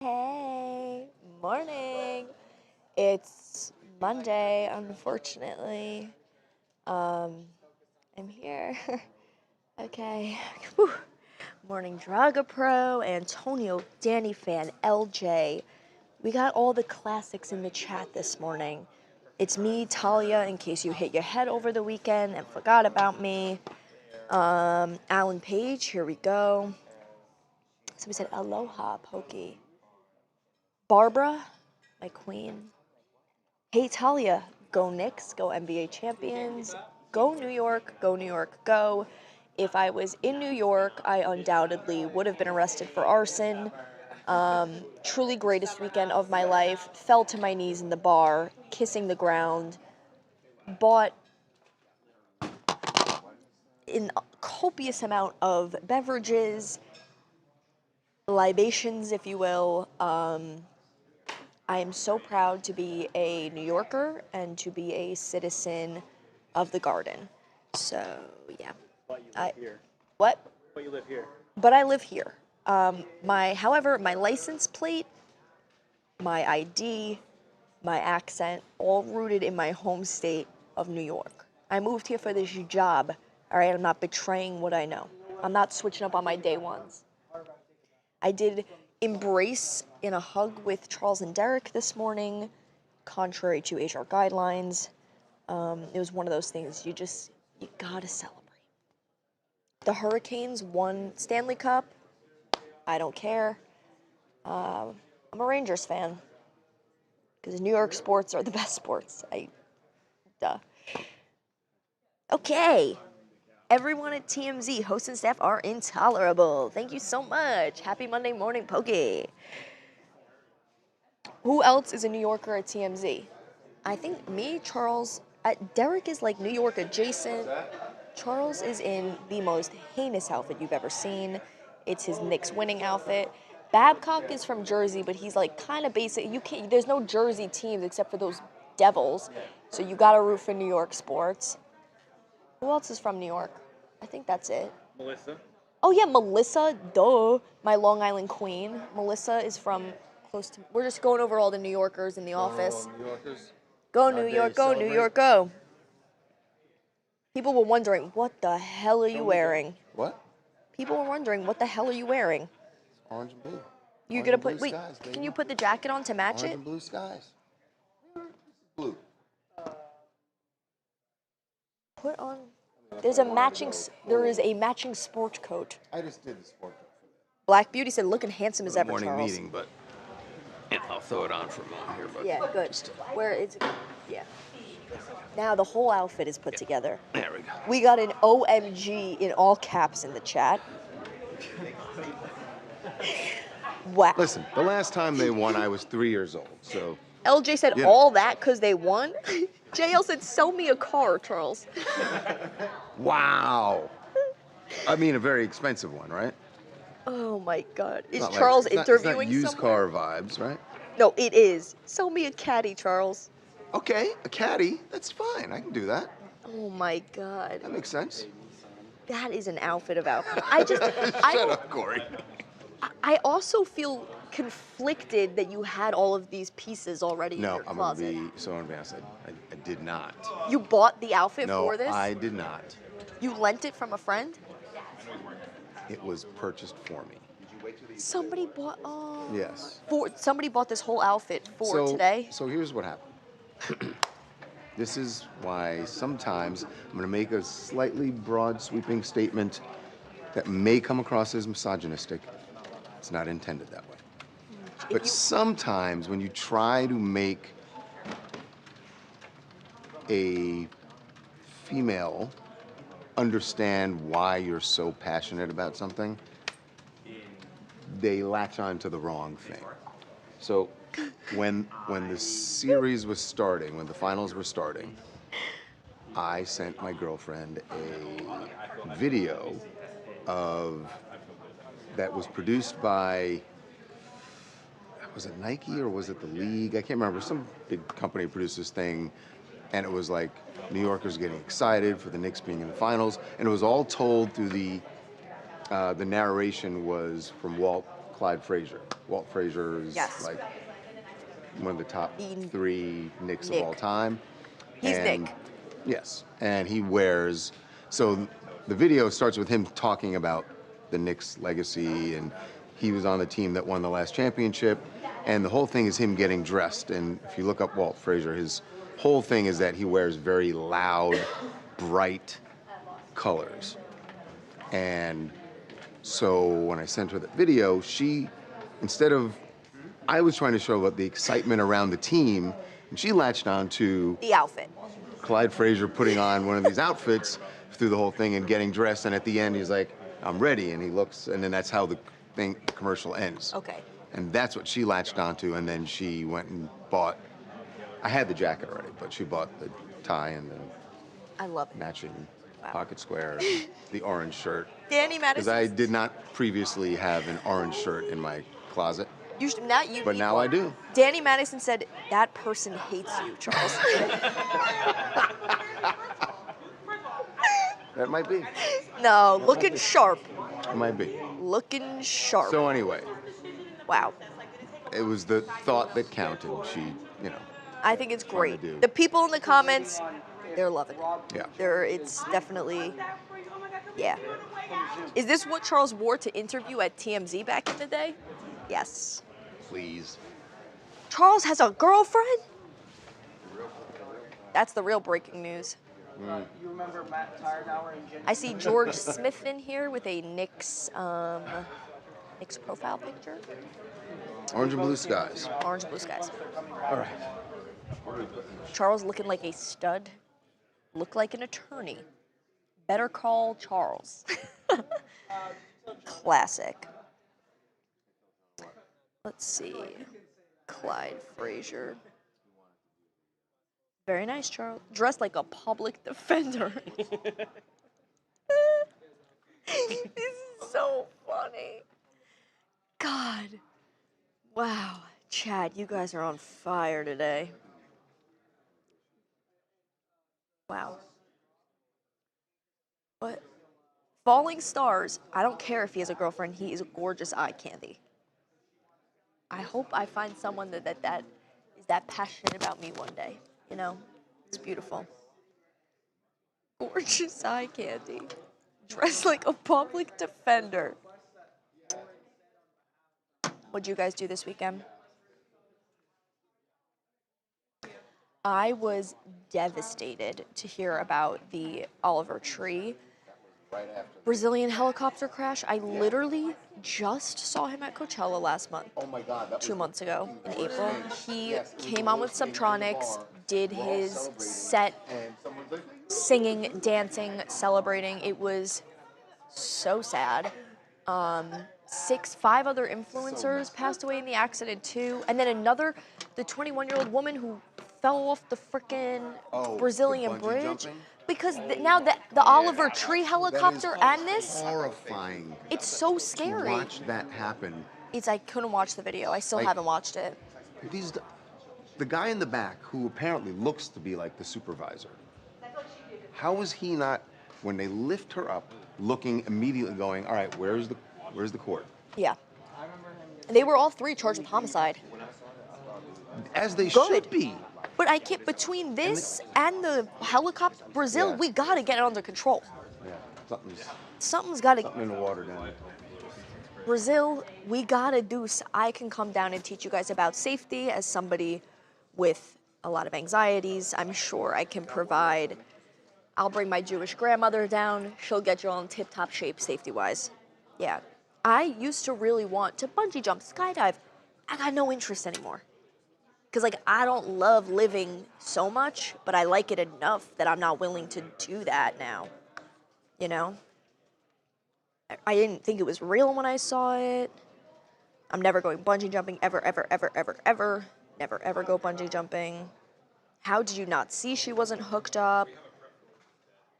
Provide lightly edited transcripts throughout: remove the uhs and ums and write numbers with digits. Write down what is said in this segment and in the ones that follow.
Hey, morning. It's Monday, unfortunately. Um, I'm here. Okay. Whew. Morning, Draga Pro, Antonio, Danny Fan, LJ. We got all the classics in the chat this morning. It's me, Talia, in case you hit your head over the weekend and forgot about me. Alan Page, here we go. Somebody said, aloha, Pokey. Barbara, my queen. Hey Talia, go Knicks, go NBA champions, go New York, go New York, go. If I was in New York, I undoubtedly would have been arrested for arson. Truly greatest weekend of my life. Fell to my knees in the bar, kissing the ground. Bought in a copious amount of beverages, libations, if you will. I am so proud to be a New Yorker and to be a citizen of the Garden. So, yeah. But you live here. What? But you live here. But I live here. However, my license plate, my ID, my accent, all rooted in my home state of New York. I moved here for this job. All right, I'm not betraying what I know. I'm not switching up on my day ones. I did embrace in a hug with Charles and Derek this morning, contrary to HR guidelines. It was one of those things you gotta celebrate. The Hurricanes won Stanley Cup. I don't care. I'm a Rangers fan because New York sports are the best sports. Duh. Okay. Everyone at TMZ, host and staff are intolerable. Thank you so much. Happy Monday morning, Pokey. Who else is a New Yorker at TMZ? I think me, Charles, Derek is like New York adjacent. Charles is in the most heinous outfit you've ever seen. It's his Knicks winning outfit. Babcock is from Jersey, but he's like kind of basic. There's no Jersey teams except for those Devils, so you gotta root for New York sports. Who else is from New York? I think that's it. Melissa? Oh yeah, Melissa, duh. My Long Island queen. Melissa is from close to, we're just going over all the New Yorkers in the office. New Yorkers. Go New York, go New York, go. People were wondering, what the hell are you wearing? What? People were wondering, what the hell are you wearing? Orange and blue. You're Orange gonna and put, blue wait, skies, can baby. you put the jacket on to match Orange it? and blue skies. Blue. Put on, there is a matching sport coat. I just did the sport coat for that. Black Beauty said, looking handsome as ever, Morning Charles. meeting, but I'll throw it on for a moment here. But Yeah, good. Where it's, yeah. Now the whole outfit is put together. there we go. We got an OMG in all caps in the chat. Wow. Listen, the last time they won, I was 3 years old. So LJ said Yeah. all that because they won. JL said, sell me a car, Charles. wow. I mean, a very expensive one, right? Oh my God. Is Not like- Charles it's not interviewing used someone? car vibes, right? No, it is. Sell me a caddy, Charles. Okay, a caddy. That's fine. I can do that. Oh my God. That makes sense. That is an outfit of outfit. Shut up, Corey. I also feel conflicted that you had all of these pieces already in No, your I'm closet. gonna be so honest. I did not. You bought the outfit No, for this? I did not. You lent it from a friend? It was purchased for me. Somebody bought, oh. Yes. Somebody bought this whole outfit for today? So here's what happened. This is why sometimes I'm going to make a slightly broad, sweeping statement that may come across as misogynistic. It's not intended that way. But sometimes when you try to make a female understand why you're so passionate about something, they latch on to the wrong thing. So when the series was starting, when the finals were starting, I sent my girlfriend a video that was produced by, was it Nike or was it the league? I can't remember. Some big company produced this thing, and it was like New Yorkers getting excited for the Knicks being in the finals, and it was all told through the narration was from Walt Clyde Frazier. Walt Frazier is Yes. like one of the top The 3 Knicks of Nick. all time. He's And Nick. yes, and he wears. So the video starts with him talking about the Knicks' legacy, and he was on the team that won the last championship. And the whole thing is him getting dressed. And if you look up Walt Frazier, his whole thing is that he wears very loud, bright colors. And so when I sent her the video, instead of, I was trying to show about the excitement around the team, and she latched on to The outfit. Clyde Frazier putting on one of these outfits through the whole thing and getting dressed, and at the end he's like, I'm ready, and he looks, and then that's how the commercial ends. Okay. And that's what she latched onto, and then she went and bought, I had the jacket already, but she bought the tie and the I love it. matching Wow. pocket square, the orange shirt. Danny Because Madison. I did not previously have an orange shirt in my closet. You But need now one. I do. Danny Madison said, that person hates you, Charles. That might be. No, looking sharp. It might be. Looking sharp. So anyway, Wow. it was the thought that counted. She, I think it's Trying to great. do. The people in the comments, they're loving it. yeah. It's definitely, yeah. Is this what Charles wore to interview at TMZ back in the day? Yes. Please. Charles has a girlfriend? That's the real breaking news. You remember Matt Tyrnauer and Jenny? I see George Smith in here with a Knicks profile picture. Orange and blue skies. Orange and blue skies. All right. Charles looking like a stud. Look like an attorney. Better call Charles. Classic. Let's see. Clyde Frazier. Very nice, Charles. Dressed like a public defender. This is so funny. God. Wow. Chad, you guys are on fire today. Wow. But Falling Stars, I don't care if he has a girlfriend, he is a gorgeous eye candy. I hope I find someone that is that passionate about me one day. You know? It's beautiful. Gorgeous eye candy. Dressed like a public defender. What'd you guys do this weekend? I was devastated to hear about the Oliver Tree Brazilian helicopter crash. I literally just saw him at Coachella last month. Oh my God. That 2 months ago in April. He came on with Subtronics, did his set, singing, dancing, celebrating. It was so sad. 5 other influencers passed away in the accident too. And then the 21-year-old woman who fell off the frickin' Brazilian the bungee bridge. jumping? Because now the Oliver Tree helicopter and this, Horrifying. it's so To scary. watch that happen. I couldn't watch the video. I still haven't watched it. The guy in the back who apparently looks to be like the supervisor. How is he not, when they lift her up, looking immediately going, all right, where's the court? Yeah. They were all 3 charged with homicide. As they Good. should be. But I can't, between this and the helicopter, Brazil, Yeah. we gotta get it under control. Yeah, Something's gotta, something in the water down there. Brazil, we gotta do, I can come down and teach you guys about safety as somebody with a lot of anxieties. I'm sure I can provide, I'll bring my Jewish grandmother down. She'll get you all in tip-top shape safety-wise. Yeah. I used to really want to bungee jump, skydive. I got no interest anymore. Because, I don't love living so much, but I like it enough that I'm not willing to do that now. You know? I didn't think it was real when I saw it. I'm never going bungee jumping, ever, ever, ever, ever, ever. Never, ever go bungee jumping. How did you not see she wasn't hooked up?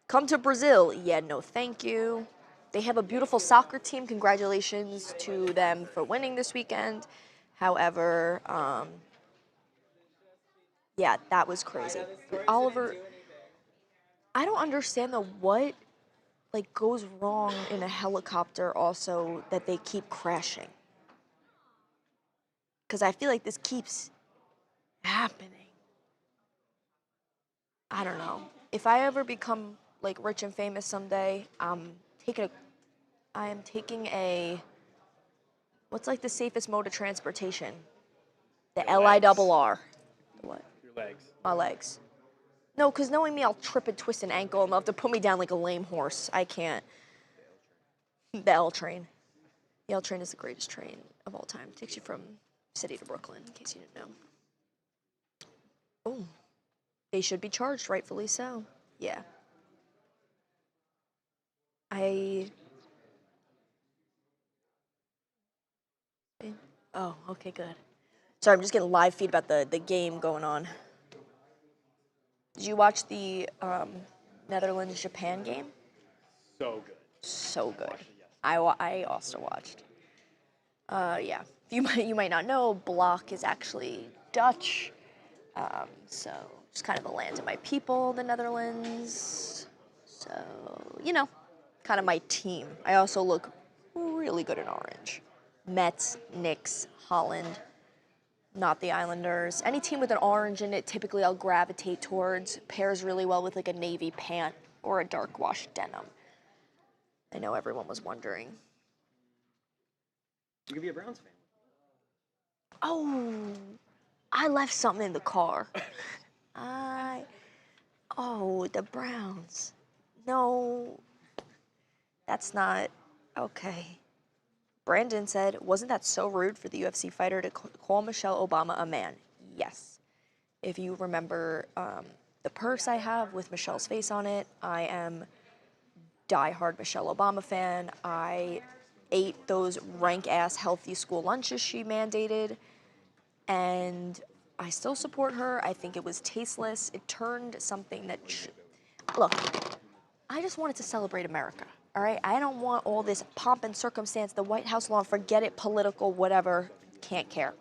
Come to Brazil. Yeah, no thank you. They have a beautiful soccer team. Congratulations to them for winning this weekend. However, yeah, that was crazy. Oliver, I don't understand what goes wrong in a helicopter also that they keep crashing. because I feel like this keeps happening. I don't know. If I ever become like rich and famous someday, I am taking a, what's like the safest mode of transportation? The LIRR. What? Your legs. My legs. No, because knowing me, I'll trip and twist an ankle and they'll have to put me down like a lame horse. I can't. The L train. The L train is the greatest train of all time. Takes you from city to Brooklyn, in case you didn't know. Oh, they should be charged, rightfully so. Yeah. Oh, okay, good. Sorry, I'm just getting live feed about the game going on. Did you watch the Netherlands-Japan game? So good. So good. I also watched. Yeah. You might not know, Block is actually Dutch. So just kind of the land of my people, the Netherlands. So, you know, kind of my team. I also look really good in orange. Mets, Knicks, Holland, not the Islanders. Any team with an orange in it, typically I'll gravitate towards. Pairs really well with like a navy pant or a dark wash denim. I know everyone was wondering. You could be a Browns fan. Oh, I left something in the car. Oh, the Browns. No, that's not, okay. Brandon said, wasn't that so rude for the UFC fighter to call Michelle Obama a man? Yes. If you remember the purse I have with Michelle's face on it, I am diehard Michelle Obama fan. I ate those rank-ass healthy school lunches she mandated, and I still support her. I think it was tasteless. It turned something that... Look, I just wanted to celebrate America, all right? I don't want all this pomp and circumstance, the White House lawn, forget it, political, whatever, can't care.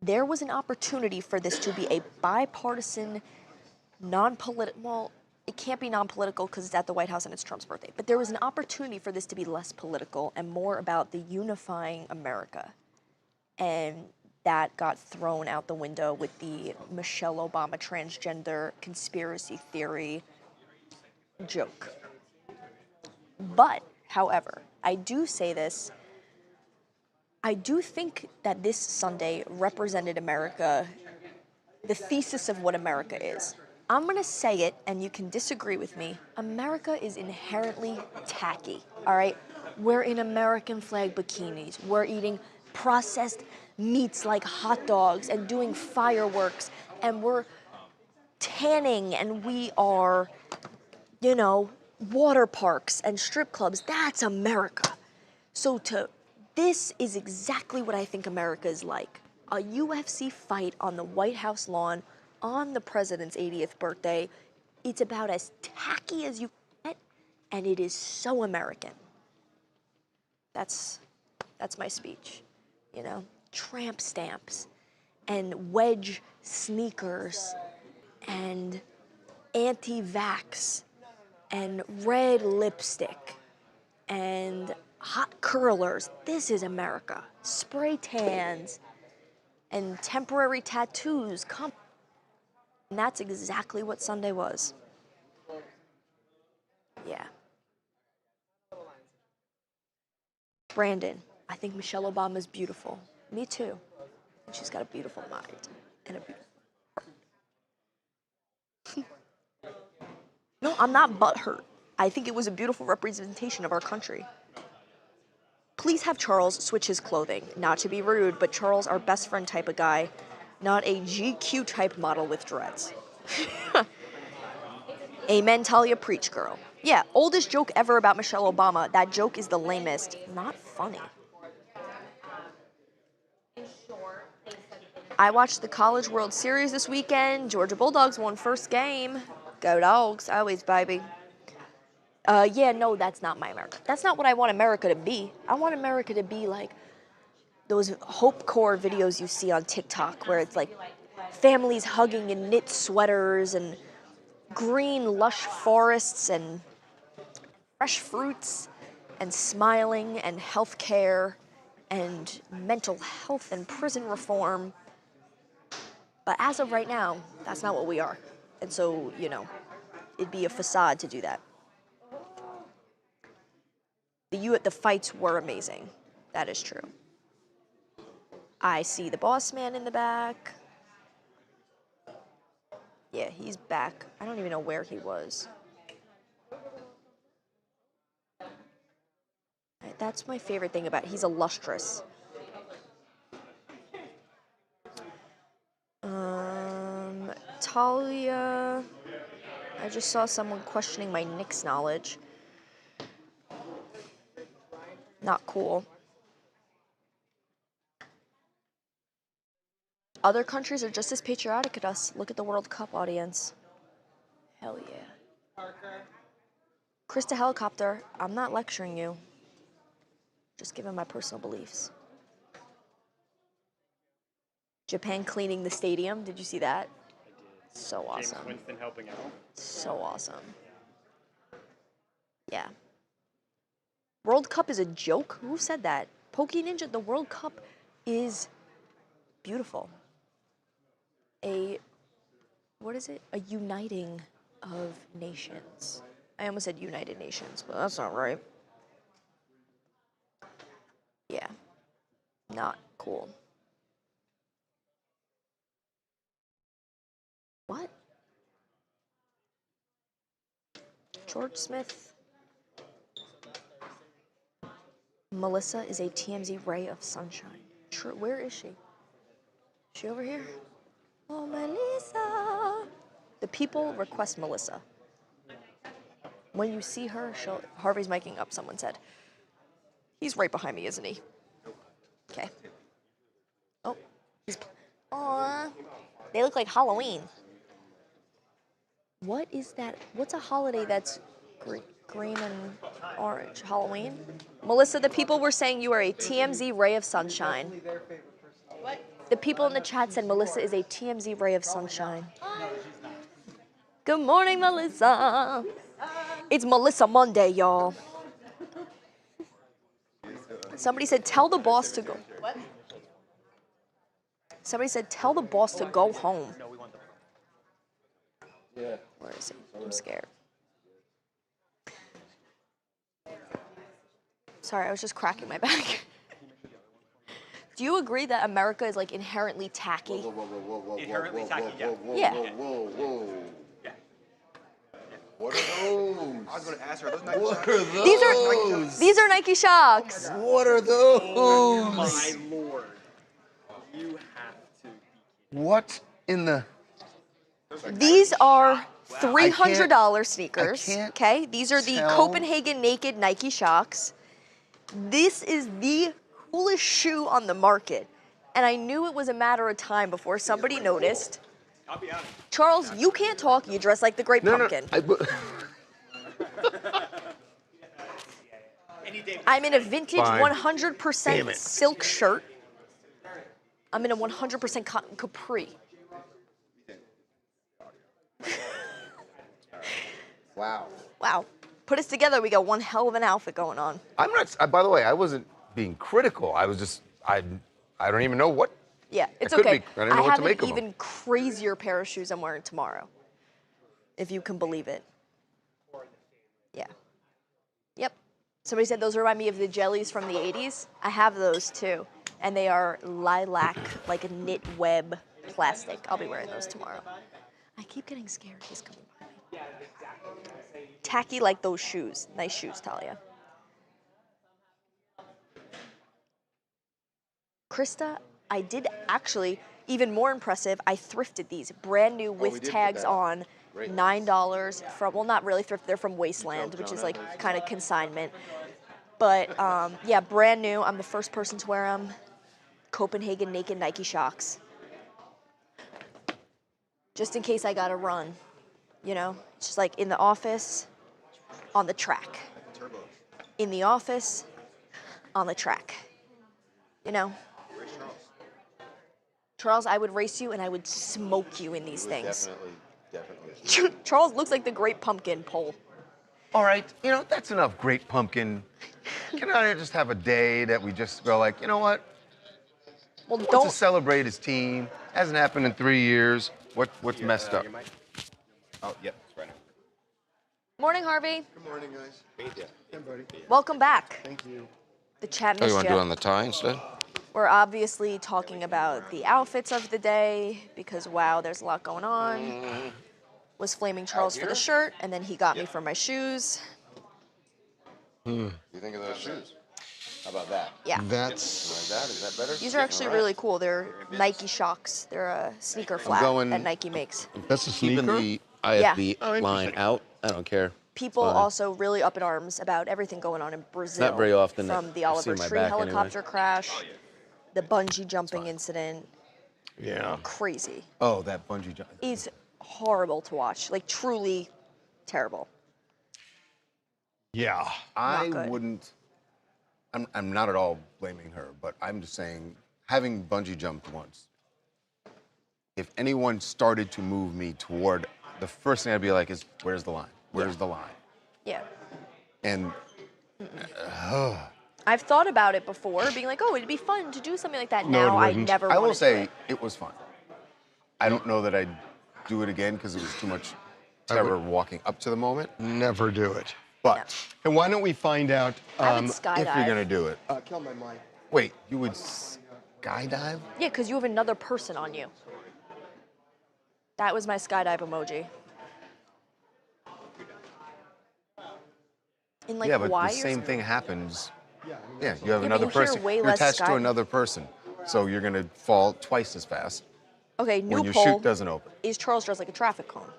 There was an opportunity for this to be a bipartisan, non-political, well, it can't be non-political because it's at the White House and it's Trump's birthday, but there was an opportunity for this to be less political and more about the unifying America. And that got thrown out the window with the Michelle Obama transgender conspiracy theory joke. But, however, I do say this, I do think that this Sunday represented America, the thesis of what America is. I'm gonna say it, and you can disagree with me. America is inherently tacky, all right? We're in American flag bikinis. We're eating processed meats like hot dogs and doing fireworks, and we're tanning, and we are, you know, water parks and strip clubs. That's America. So this is exactly what I think America is like. A UFC fight on the White House lawn on the president's 80th birthday. It's about as tacky as you get, and it is so American. That's my speech, you know? Tramp stamps and wedge sneakers and anti-vax and red lipstick and hot curlers. This is America. Spray tans and temporary tattoos. And that's exactly what Sunday was. Yeah. Brandon, I think Michelle Obama is beautiful. Me too. And she's got a beautiful mind and a beautiful heart. No, I'm not butthurt. I think it was a beautiful representation of our country. Please have Charles switch his clothing. Not to be rude, but Charles, our best friend type of guy, not a GQ type model with dreads. Amen, Talia, preach, girl. Yeah, oldest joke ever about Michelle Obama. That joke is the lamest. Not funny. I watched the College World Series this weekend. Georgia Bulldogs won first game. Go Dogs, always, baby. Yeah, no, that's not my America. That's not what I want America to be. I want America to be like those Hope Corps videos you see on TikTok where it's like families hugging in knit sweaters and green lush forests and fresh fruits and smiling and health care and mental health and prison reform. But as of right now, that's not what we are. And so, you know, it'd be a facade to do that. The fights were amazing. That is true. I see the boss man in the back. Yeah, he's back. I don't even know where he was. That's my favorite thing about it. He's illustrious. Talia. I just saw someone questioning my Knicks knowledge. Not cool. Other countries are just as patriotic as us. Look at the World Cup audience. Hell yeah. Krista Helicopter, I'm not lecturing you. Just giving my personal beliefs. Japan cleaning the stadium. Did you see that? So awesome. James Winston helping out. So awesome. Yeah. World Cup is a joke? Who said that? Pokey Ninja, the World Cup is beautiful. What is it? A uniting of nations. I almost said United Nations, but that's not right. Yeah. Not cool. What? George Smith. Melissa is a TMZ ray of sunshine. True. Where is she? Is she over here? Oh, Melissa. The people request Melissa. When you see her, Harvey's miking up, someone said. He's right behind me, isn't he? Okay. Oh. Aww. They look like Halloween. What is that? What's a holiday that's green and orange? Halloween? Melissa, the people were saying you are a TMZ ray of sunshine. What? The people in the chat said Melissa is a TMZ ray of sunshine. Good morning, Melissa. It's Melissa Monday, y'all. Somebody said, tell the boss to go. What? Somebody said, tell the boss to go home. Yeah. Where is he? I'm scared. Sorry, I was just cracking my back. Do you agree that America is like inherently tacky? Inherently tacky, yeah. Yeah. Whoa. Yeah. What are those? I was going to ask her, are those Nike What Shocks? are those? These are Nike Shocks. What are Oh those? my lord. You have to be kidding. What in the... These are $300 I sneakers. can't Okay, these are the tell. Copenhagen Naked Nike Shocks. This is the coolest shoe on the market, and I knew it was a matter of time before somebody noticed. I'll be honest. Charles, you can't talk. You dress like the Great Pumpkin. I'm in a vintage Fine. 100% silk shirt. I'm in a 100% cotton capri. Wow. Wow. Put us together, we got one hell of an outfit going on. I'm not... by the way, I wasn't being critical. I was just... I don't even know what... Yeah, it's I couldn't okay. be- I didn't know what to make have of an even crazier pair of shoes I'm wearing tomorrow, if you can believe it. Yeah. Yep. Somebody said those remind me of the jellies from the 80s. I have those too, and they are lilac, like a knit web plastic. I'll be wearing those tomorrow. I keep getting scared. He's coming by me. Tacky like those shoes. Nice shoes, Talia. Krista, I did actually, even more impressive, I thrifted these. Brand new with tags on, $9 from, well, not really thrift, they're from Wasteland, which is like kind of consignment. But yeah, brand new. I'm the first person to wear them. Copenhagen Naked Nike Shocks. Just in case I gotta run, you know? It's just like in the office, on the track. In the office, on the track. You know? Charles, I would race you and I would smoke you in these things. Definitely. Charles looks like the Great Pumpkin pole. all right, you know, that's enough great pumpkin. Can I just have a day that we just go like, you know what? Well, Wants to don't. celebrate his team. Hasn't happened in 3 years. What's messed up? Oh, yep, it's right now. Morning, Harvey. Good morning, guys. Hey, buddy. Welcome back. Thank you. The chat Oh, you missed want to do it on the tie instead? We're obviously talking about the outfits of the day because, wow, there's a lot going on. Was Flaming Charles for the shirt, and then he got me for my shoes. What do you think of those shoes? How about that? Yeah. Like that? Is that better? These are actually really cool. They're Nike Shocks. They're a sneaker flat that Nike makes. That's a Keeping sneaker? the IFB Oh, line interesting. out. I don't care. People also really up in arms about everything going on in Brazil. Not very often From that the I Oliver see my Tree back helicopter crash, the bungee jumping incident. Yeah. Crazy. Oh, that bungee jump. It's horrible to watch. Like, truly terrible. Yeah. I good. wouldn't. I'm not at all blaming her, but I'm just saying, having bungee jumped once, if anyone started to move me toward, the first thing I'd be like is, where's the line? Where's the line? Yeah. And I've thought about it before, being like, oh, it'd be fun to do something like that. No, it Now I wouldn't. never I want will to do say it. it was fun. I don't know that I'd do it again because it was too much terror walking up to the moment. Never do it. But And why don't we find out I would if skydive. you're gonna do it, kill my mind. wait, you would skydive? Yeah, because you have another person on you. That was my skydive emoji. In like Yeah, but Hawaii the or same something? thing happens. Yeah, you have but another you hear person. way You're less attached sky- to another person, so you're gonna fall twice as fast Okay, new when your poll. chute doesn't open. Is Charles dressed like a traffic cone?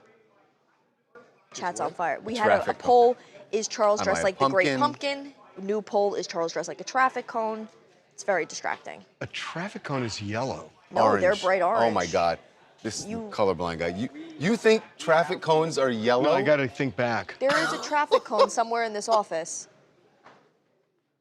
Chat's on fire. We A had a traffic cone. poll. Is Charles Am I dressed a like the Great pumpkin? Pumpkin? New poll. Is Charles dressed like a traffic cone? It's very distracting. A traffic cone is yellow. No, they're bright orange. Oh my God, this is the You- colorblind guy. You think traffic cones are yellow? No, I got to think back. There is a traffic cone somewhere in this office.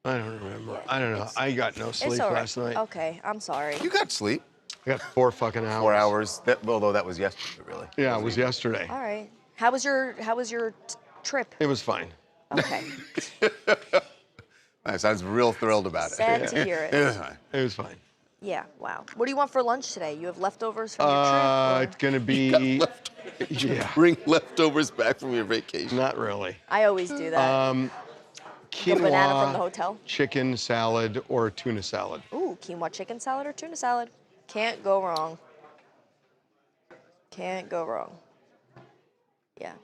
I don't remember. I don't know. I got no sleep It's all right. last night. Okay, I'm sorry. You got sleep. I got 4 fucking hours. 4 hours. Although that was yesterday, really. Yeah, it was yesterday. All right. How was your trip? It was fine. Okay. Nice. I was real thrilled about it. Sad to hear It was it. fine. It was fine. Yeah. Wow. What do you want for lunch today? You have leftovers from your trip? It's gonna be. Yeah. Bring leftovers back from your vacation. Not really. I always do that. Quinoa, banana from the hotel? chicken salad, or tuna salad. Ooh, quinoa chicken salad or tuna salad. Can't go wrong. Can't go wrong. Yeah.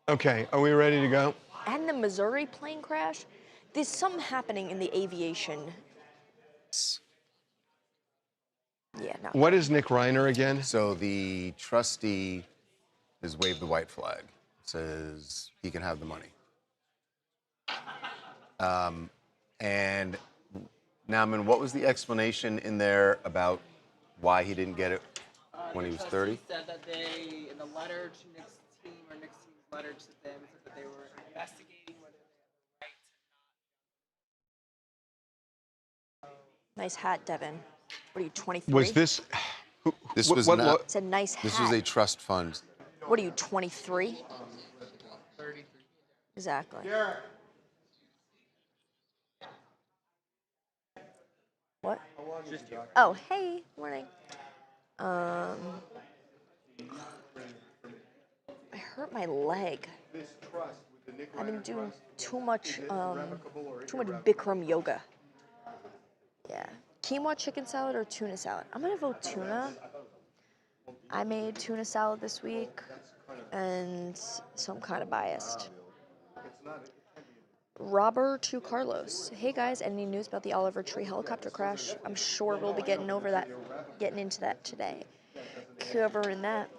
Okay, are we ready to go? And the Missouri plane crash. There's something happening in the aviation. Yeah, no. What is Nick Reiner again? So the trustee has waved the white flag. Says he can have the money. And Nauman, what was the explanation in there about why he didn't get it when he was 30? He said that they, in the letter to Nick's team, or Nick's team's letter to them, said that they were investigating whether they had the right to not. Nice hat, Devin. What are you, 23? Was this? This what- was what- not. what- It's a nice hat. This was a trust fund. What are you, 23? 33. Exactly. What? Oh, hey, morning. I hurt my leg. I've been doing too much Bikram yoga. Yeah. Quinoa chicken salad or tuna salad? I'm gonna vote tuna. I made tuna salad this week, and so I'm kind of biased. Robert to Carlos. Hey guys, any news about the Oliver Tree helicopter crash? I'm sure we'll be getting into that today. Covering that.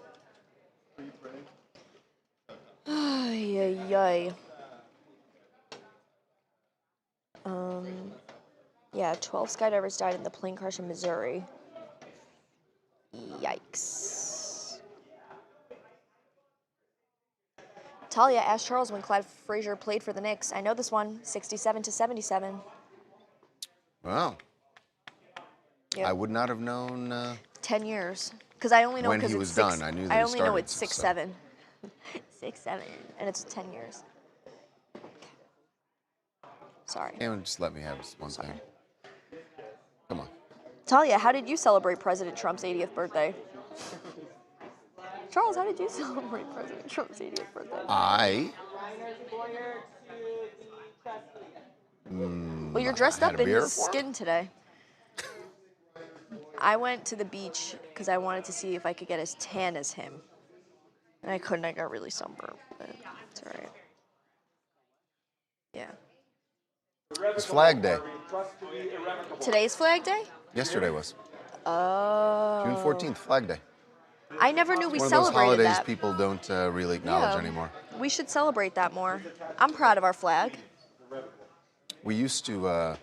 Ay, ay, ay. Yeah, 12 skydivers died in the plane crash in Missouri. Yikes. Talia asked Charles when Clyde Frazier played for the Knicks. I know this one, 67-77. Wow. Yep. I would not have known. 10 years. Because I only know When because he it's was six, done, I knew that I he only know started, it's so. 6'7". 6'7", and it's 10 years. Sorry. And just let me have one thing. Come on. Talia, how did you celebrate President Trump's 80th birthday? Charles, how did you celebrate President Trump's 80th birthday? Well, you're dressed had up a in beer his for him? skin today. I went to the beach because I wanted to see if I could get as tan as him. And I couldn't. I got really sunburned. But it's all right. Yeah. It's Flag Day. Today's Flag Day? Yesterday was. Oh. June 14th, Flag Day. I never knew we One of those celebrated holidays that. people don't really acknowledge anymore. We should celebrate that more. I'm proud of our flag. We used to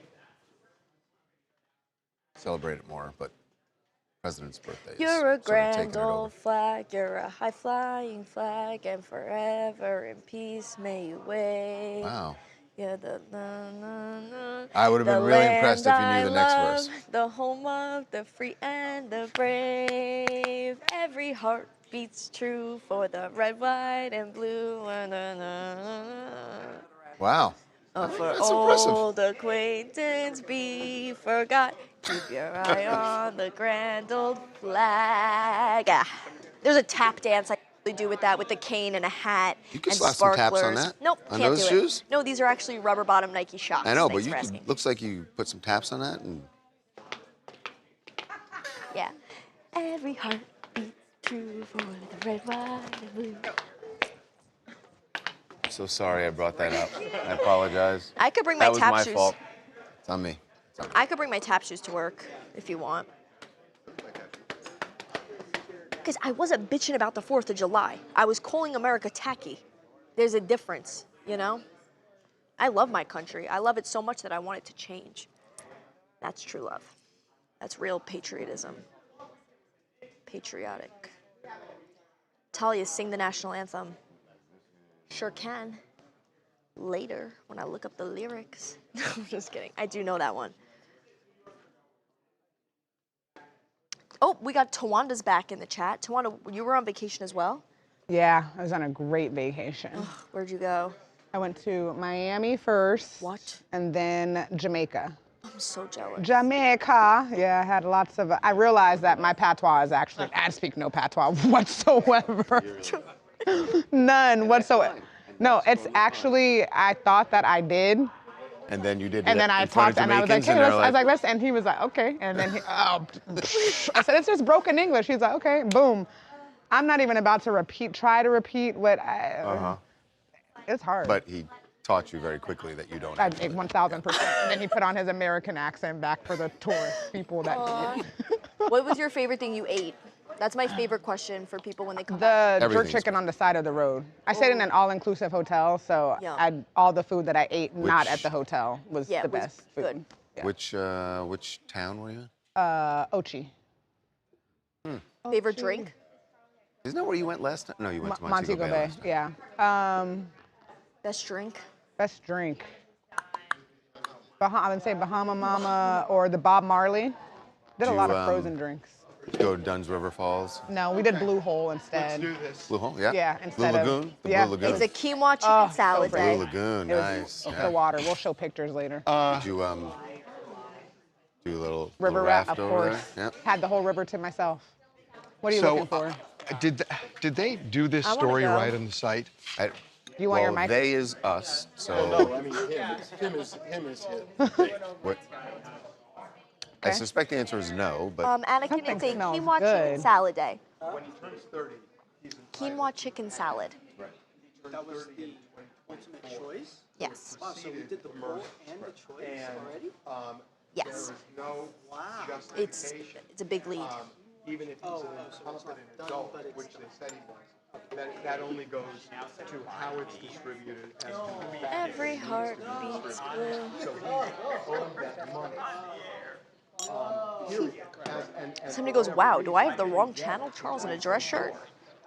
celebrate it more, but President's birthday is You're a sort of grand taking it over. old flag, you're a high-flying flag, and forever in peace may you wave. Wow. You're the na-na-na, I would have been the really impressed if you land knew the next I verse. love, the home of the free and the brave. Every heart beats true for the red, white, and blue. Wow. For That's impressive. old acquaintance be forgot. Keep your eye on the grand old flag. Ah. There's a tap dance I usually do with that, with the cane and a hat You could and slap some sparklers. taps on that. Nope, On can't those do shoes? it. No, these are actually rubber bottom Nike Shox. I know, Thanks but for you asking. looks like you put some taps on that and Yeah. Every heart beats true for the red, white, and blue. I'm so sorry I brought that up. I apologize. I could bring my That was tap my shoes. fault. It's on me. It's on me. I could bring my tap shoes to work if you want. Because I wasn't bitching about the 4th of July. I was calling America tacky. There's a difference, you know? I love my country. I love it so much that I want it to change. That's true love. That's real patriotism. Patriotic. Talia, sing the national anthem. Sure can. Later, when I look up the lyrics. I'm just kidding. I do know that one. Oh, we got Tawanda's back in the chat. Tawanda, you were on vacation as well? Yeah, I was on a great vacation. Where'd you go? I went to Miami first. What? And then Jamaica. I'm so jealous. Jamaica. Yeah, I had lots of. I realized that my patois is actually. I speak no patois whatsoever. None whatsoever. No, it's actually. I thought that I did. And then you did And it then I in front talked, of and I was like, Jamaicans, hey, and they're I was like, let's, and he was like, okay. And then he, oh, I said, it's just broken English. He's like, okay, boom. I'm not even about to try to repeat what I, it's hard. But he taught you very quickly that you don't I actually. 1,000%. And then he put on his American accent back for the tourist people that. What was your favorite thing you ate? That's my favorite question for people when they come back. The jerk Everything's chicken good. on the side of the road. I stayed in an all-inclusive hotel, so Yum. all the food that I ate not Which- at the hotel was Yeah, the it was best good. food. Yeah. Which town were you in? Ochi. Favorite drink? Isn't that where you went last time? No, you went to Montego Bay. last time. Yeah. Best drink? Best drink. I would say Bahama Mama or the Bob Marley. Did a Do lot you, of frozen drinks. Go to Dunn's River Falls. No, we did Blue Hole instead. Blue Hole, yeah? Yeah, Blue instead of- Lagoon? The yeah. Blue Lagoon. It's a quinoa chicken salad so day. Blue Lagoon, It was nice. the water. We'll show pictures later. Did you do a little River little raft, raft of over course. there? Had the whole river to myself. What are you So, looking for? did they do this I wanna story go. right on the site? Yeah. You want your Well, mic? they is us, so. No, I mean him is him. What? I suspect the answer is no, but Anakin, Something it's a smells quinoa chicken good. salad day. When he turns 30, he's Quinoa chicken salad. That was the ultimate choice. Yes. Wow, so we did the poll and the choice already? Yes. no Wow. It's a big lead. even if he's so an it's incompetent not done, adult, but it's which they said he was. That only goes to how it's distributed as to the fact Every heart beats blue. so he owned that money. Period. And Somebody goes, wow, do I have the wrong channel, Charles, in a dress shirt?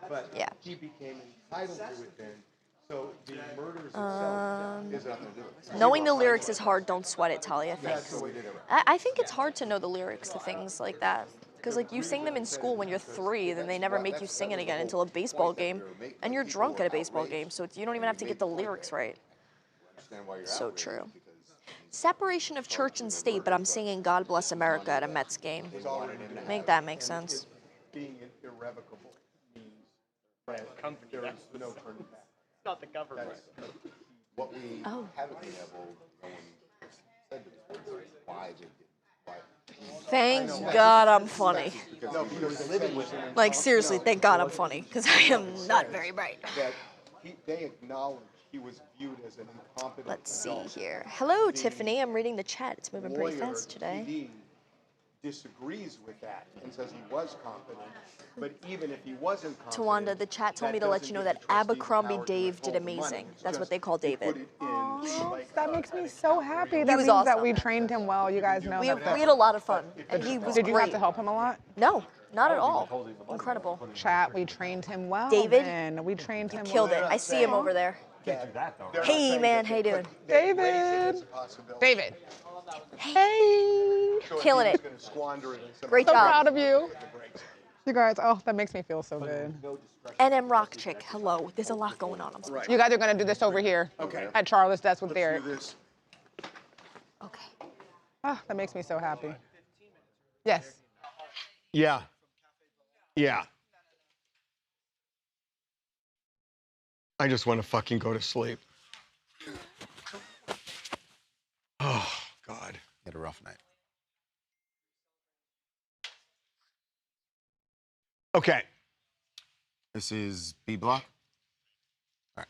but Yeah. he became entitled to it then. So the murders itself is nothing to do with it. Knowing the lyrics is hard. Don't sweat it, Talia. Thanks. I think it's hard to know the lyrics to things like that. Because, like, you sing them in school when you're 3, then they never make you sing it again until a baseball game. And you're drunk at a baseball game, so you don't even have to get the lyrics right. So true. separation of church and state, but I'm singing God Bless America at a Mets game. Make that make sense. Being irrevocable means there is no turning back. It's not the government. What we haven't been able, no one said to this point, why they did. Thank God I'm funny. No, because living with him. Like, seriously, thank God I'm funny, because I am not very bright. That they acknowledged he was viewed as an incompetent Let's see adult. here. Hello, Tiffany. I'm reading the chat. It's moving pretty Lawyer fast today. TD disagrees with that and says he was competent. But even if he wasn't competent, Tawanda, the chat told me to let you know that Abercrombie Dave did amazing. That's what they call David. That makes me so happy. That was means that awesome. we trained him well. You guys know We that. had a lot of fun, and he was Did you great. have to help him a lot? No, not at all. Incredible. Chat, we trained him well. David? Man. We trained him Killed it. well. I see him over there. Hey, man. How you doing? David. David. Hey. Killing it. Squander it in some Great So job. proud of you. You guys, oh, that makes me feel so good. NM Rock Chick, hello. There's a lot going on. I'm sorry. You guys are gonna do this over here. Okay. At Charlotte's desk with Derek. do this. Okay. Oh, that makes me so happy. Yes. Yeah. Yeah. I just want to fucking go to sleep. Oh, God. Had a rough night. Okay. This is B block. All right.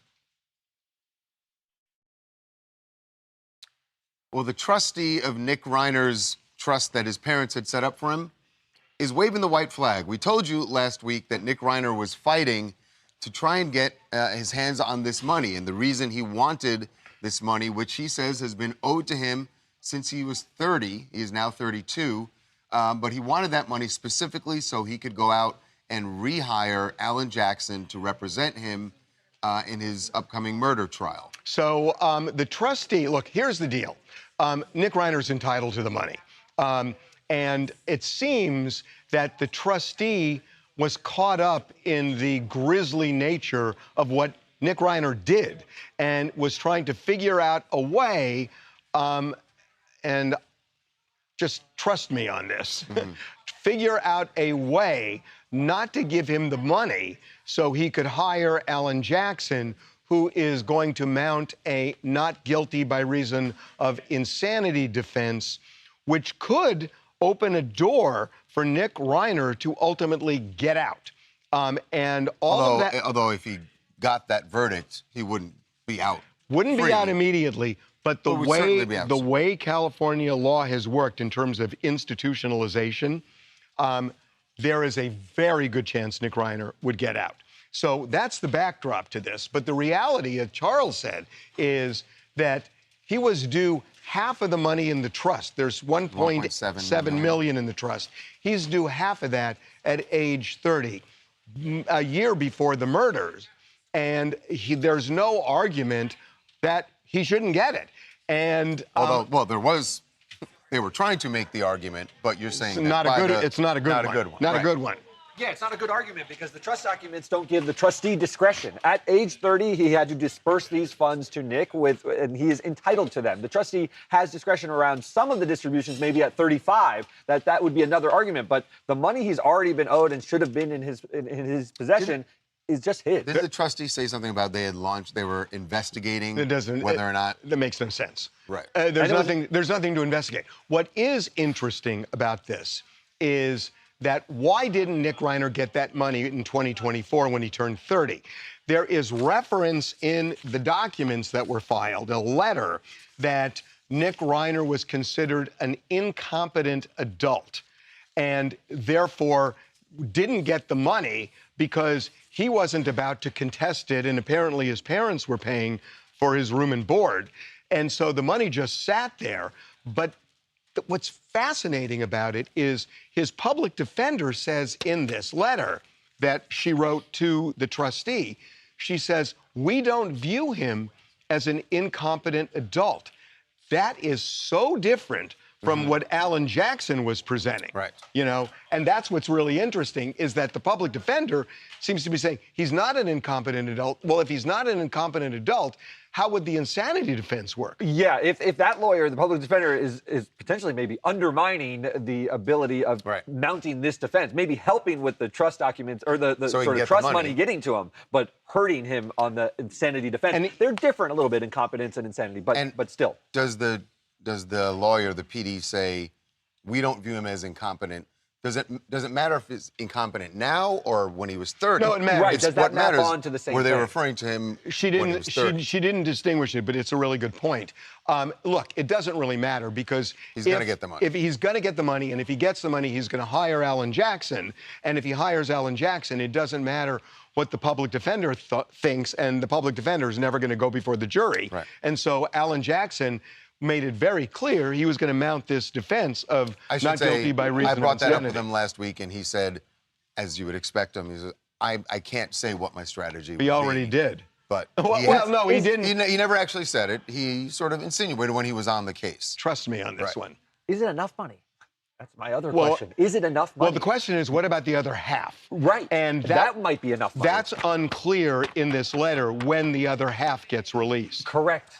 Well, the trustee of Nick Reiner's trust that his parents had set up for him is waving the white flag. We told you last week that Nick Reiner was fighting to try and get his hands on this money. And the reason he wanted this money, which he says has been owed to him since he was 30, he is now 32, but he wanted that money specifically so he could go out and rehire Alan Jackson to represent him in his upcoming murder trial. So the trustee, look, here's the deal. Nick Reiner's entitled to the money. And it seems that the trustee was caught up in the grisly nature of what Nick Reiner did and was trying to figure out a way, and just trust me on this, figure out a way not to give him the money so he could hire Alan Jackson, who is going to mount a not guilty by reason of insanity defense, which could open a door for Nick Reiner to ultimately get out. And all of that... Although if he got that verdict, he wouldn't be out. Wouldn't free. be out immediately, but the Well, would certainly be out. way California law has worked in terms of institutionalization, there is a very good chance Nick Reiner would get out. So that's the backdrop to this. But the reality, as Charles said, is that he was due half of the money in the trust. There's 1.7 million in the trust. He's due half of that at age 30, a year before the murders. And there's no argument that he shouldn't get it. And Although, well, they were trying to make the argument, but you're saying it's that not a good one. Not a good one. Not a Right. good one. Yeah, it's not a good argument because the trust documents don't give the trustee discretion. At age 30, he had to disperse these funds to Nick, and he is entitled to them. The trustee has discretion around some of the distributions, maybe at 35. That would be another argument. But the money he's already been owed and should have been in his possession is just his. Did the trustee say something about they were investigating whether or not? That makes no sense. Right. There's nothing to investigate. What is interesting about this is that why didn't Nick Reiner get that money in 2024 when he turned 30? There is reference in the documents that were filed, a letter that Nick Reiner was considered an incompetent adult and therefore didn't get the money because he wasn't about to contest it, and apparently his parents were paying for his room and board. And so the money just sat there. But what's fascinating about it is his public defender says in this letter that she wrote to the trustee, she says, we don't view him as an incompetent adult. That is so different from what Alan Jackson was presenting. Right. You know, and that's what's really interesting is that the public defender seems to be saying he's not an incompetent adult. Well, if he's not an incompetent adult, how would the insanity defense work? Yeah, if that lawyer, the public defender, is potentially maybe undermining the ability of mounting this defense, maybe helping with the trust documents or the So sort of trust money getting to him, but hurting him on the insanity defense. And they're different a little bit, incompetence and insanity, but still. Does the lawyer, the PD, say we don't view him as incompetent? Does it matter if he's incompetent now or when he was 30? No, it matters. Right. Does that map on to the same Were they thing? referring to him She when he didn't. was 30? She didn't distinguish it, but it's a really good point. Look, it doesn't really matter because He's going to get the money. If he's going to get the money, and if he gets the money, he's going to hire Alan Jackson. And if he hires Alan Jackson, it doesn't matter what the public defender thinks, and the public defender is never going to go before the jury. Right. And so Alan Jackson made it very clear he was going to mount this defense of not guilty by reason of insanity. I brought that up with him last week, and he said, as you would expect him, he said, I can't say what my strategy would be. He already did. But well, no, he didn't. He never actually said it. He sort of insinuated when he was on the case. Trust me on this one. Is it enough money? That's my other question. Is it enough money? Well, the question is, what about the other half? Right. And that might be enough money. That's unclear in this letter when the other half gets released. Correct.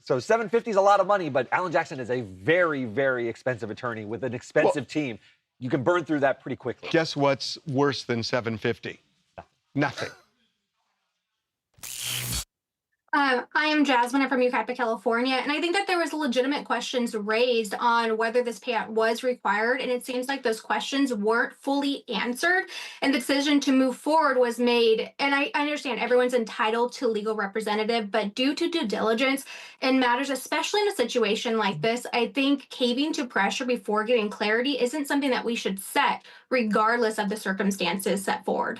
So $750 is a lot of money, but Alan Jackson is a very, very expensive attorney with an expensive team. You can burn through that pretty quickly. Guess what's worse than $750? Nothing. I am Jasmine. I'm from Yucaipa, California, and I think that there was legitimate questions raised on whether this payout was required, and it seems like those questions weren't fully answered, and the decision to move forward was made. And I understand everyone's entitled to legal representative, but due to due diligence in matters, especially in a situation like this, I think caving to pressure before getting clarity isn't something that we should set, regardless of the circumstances set forward.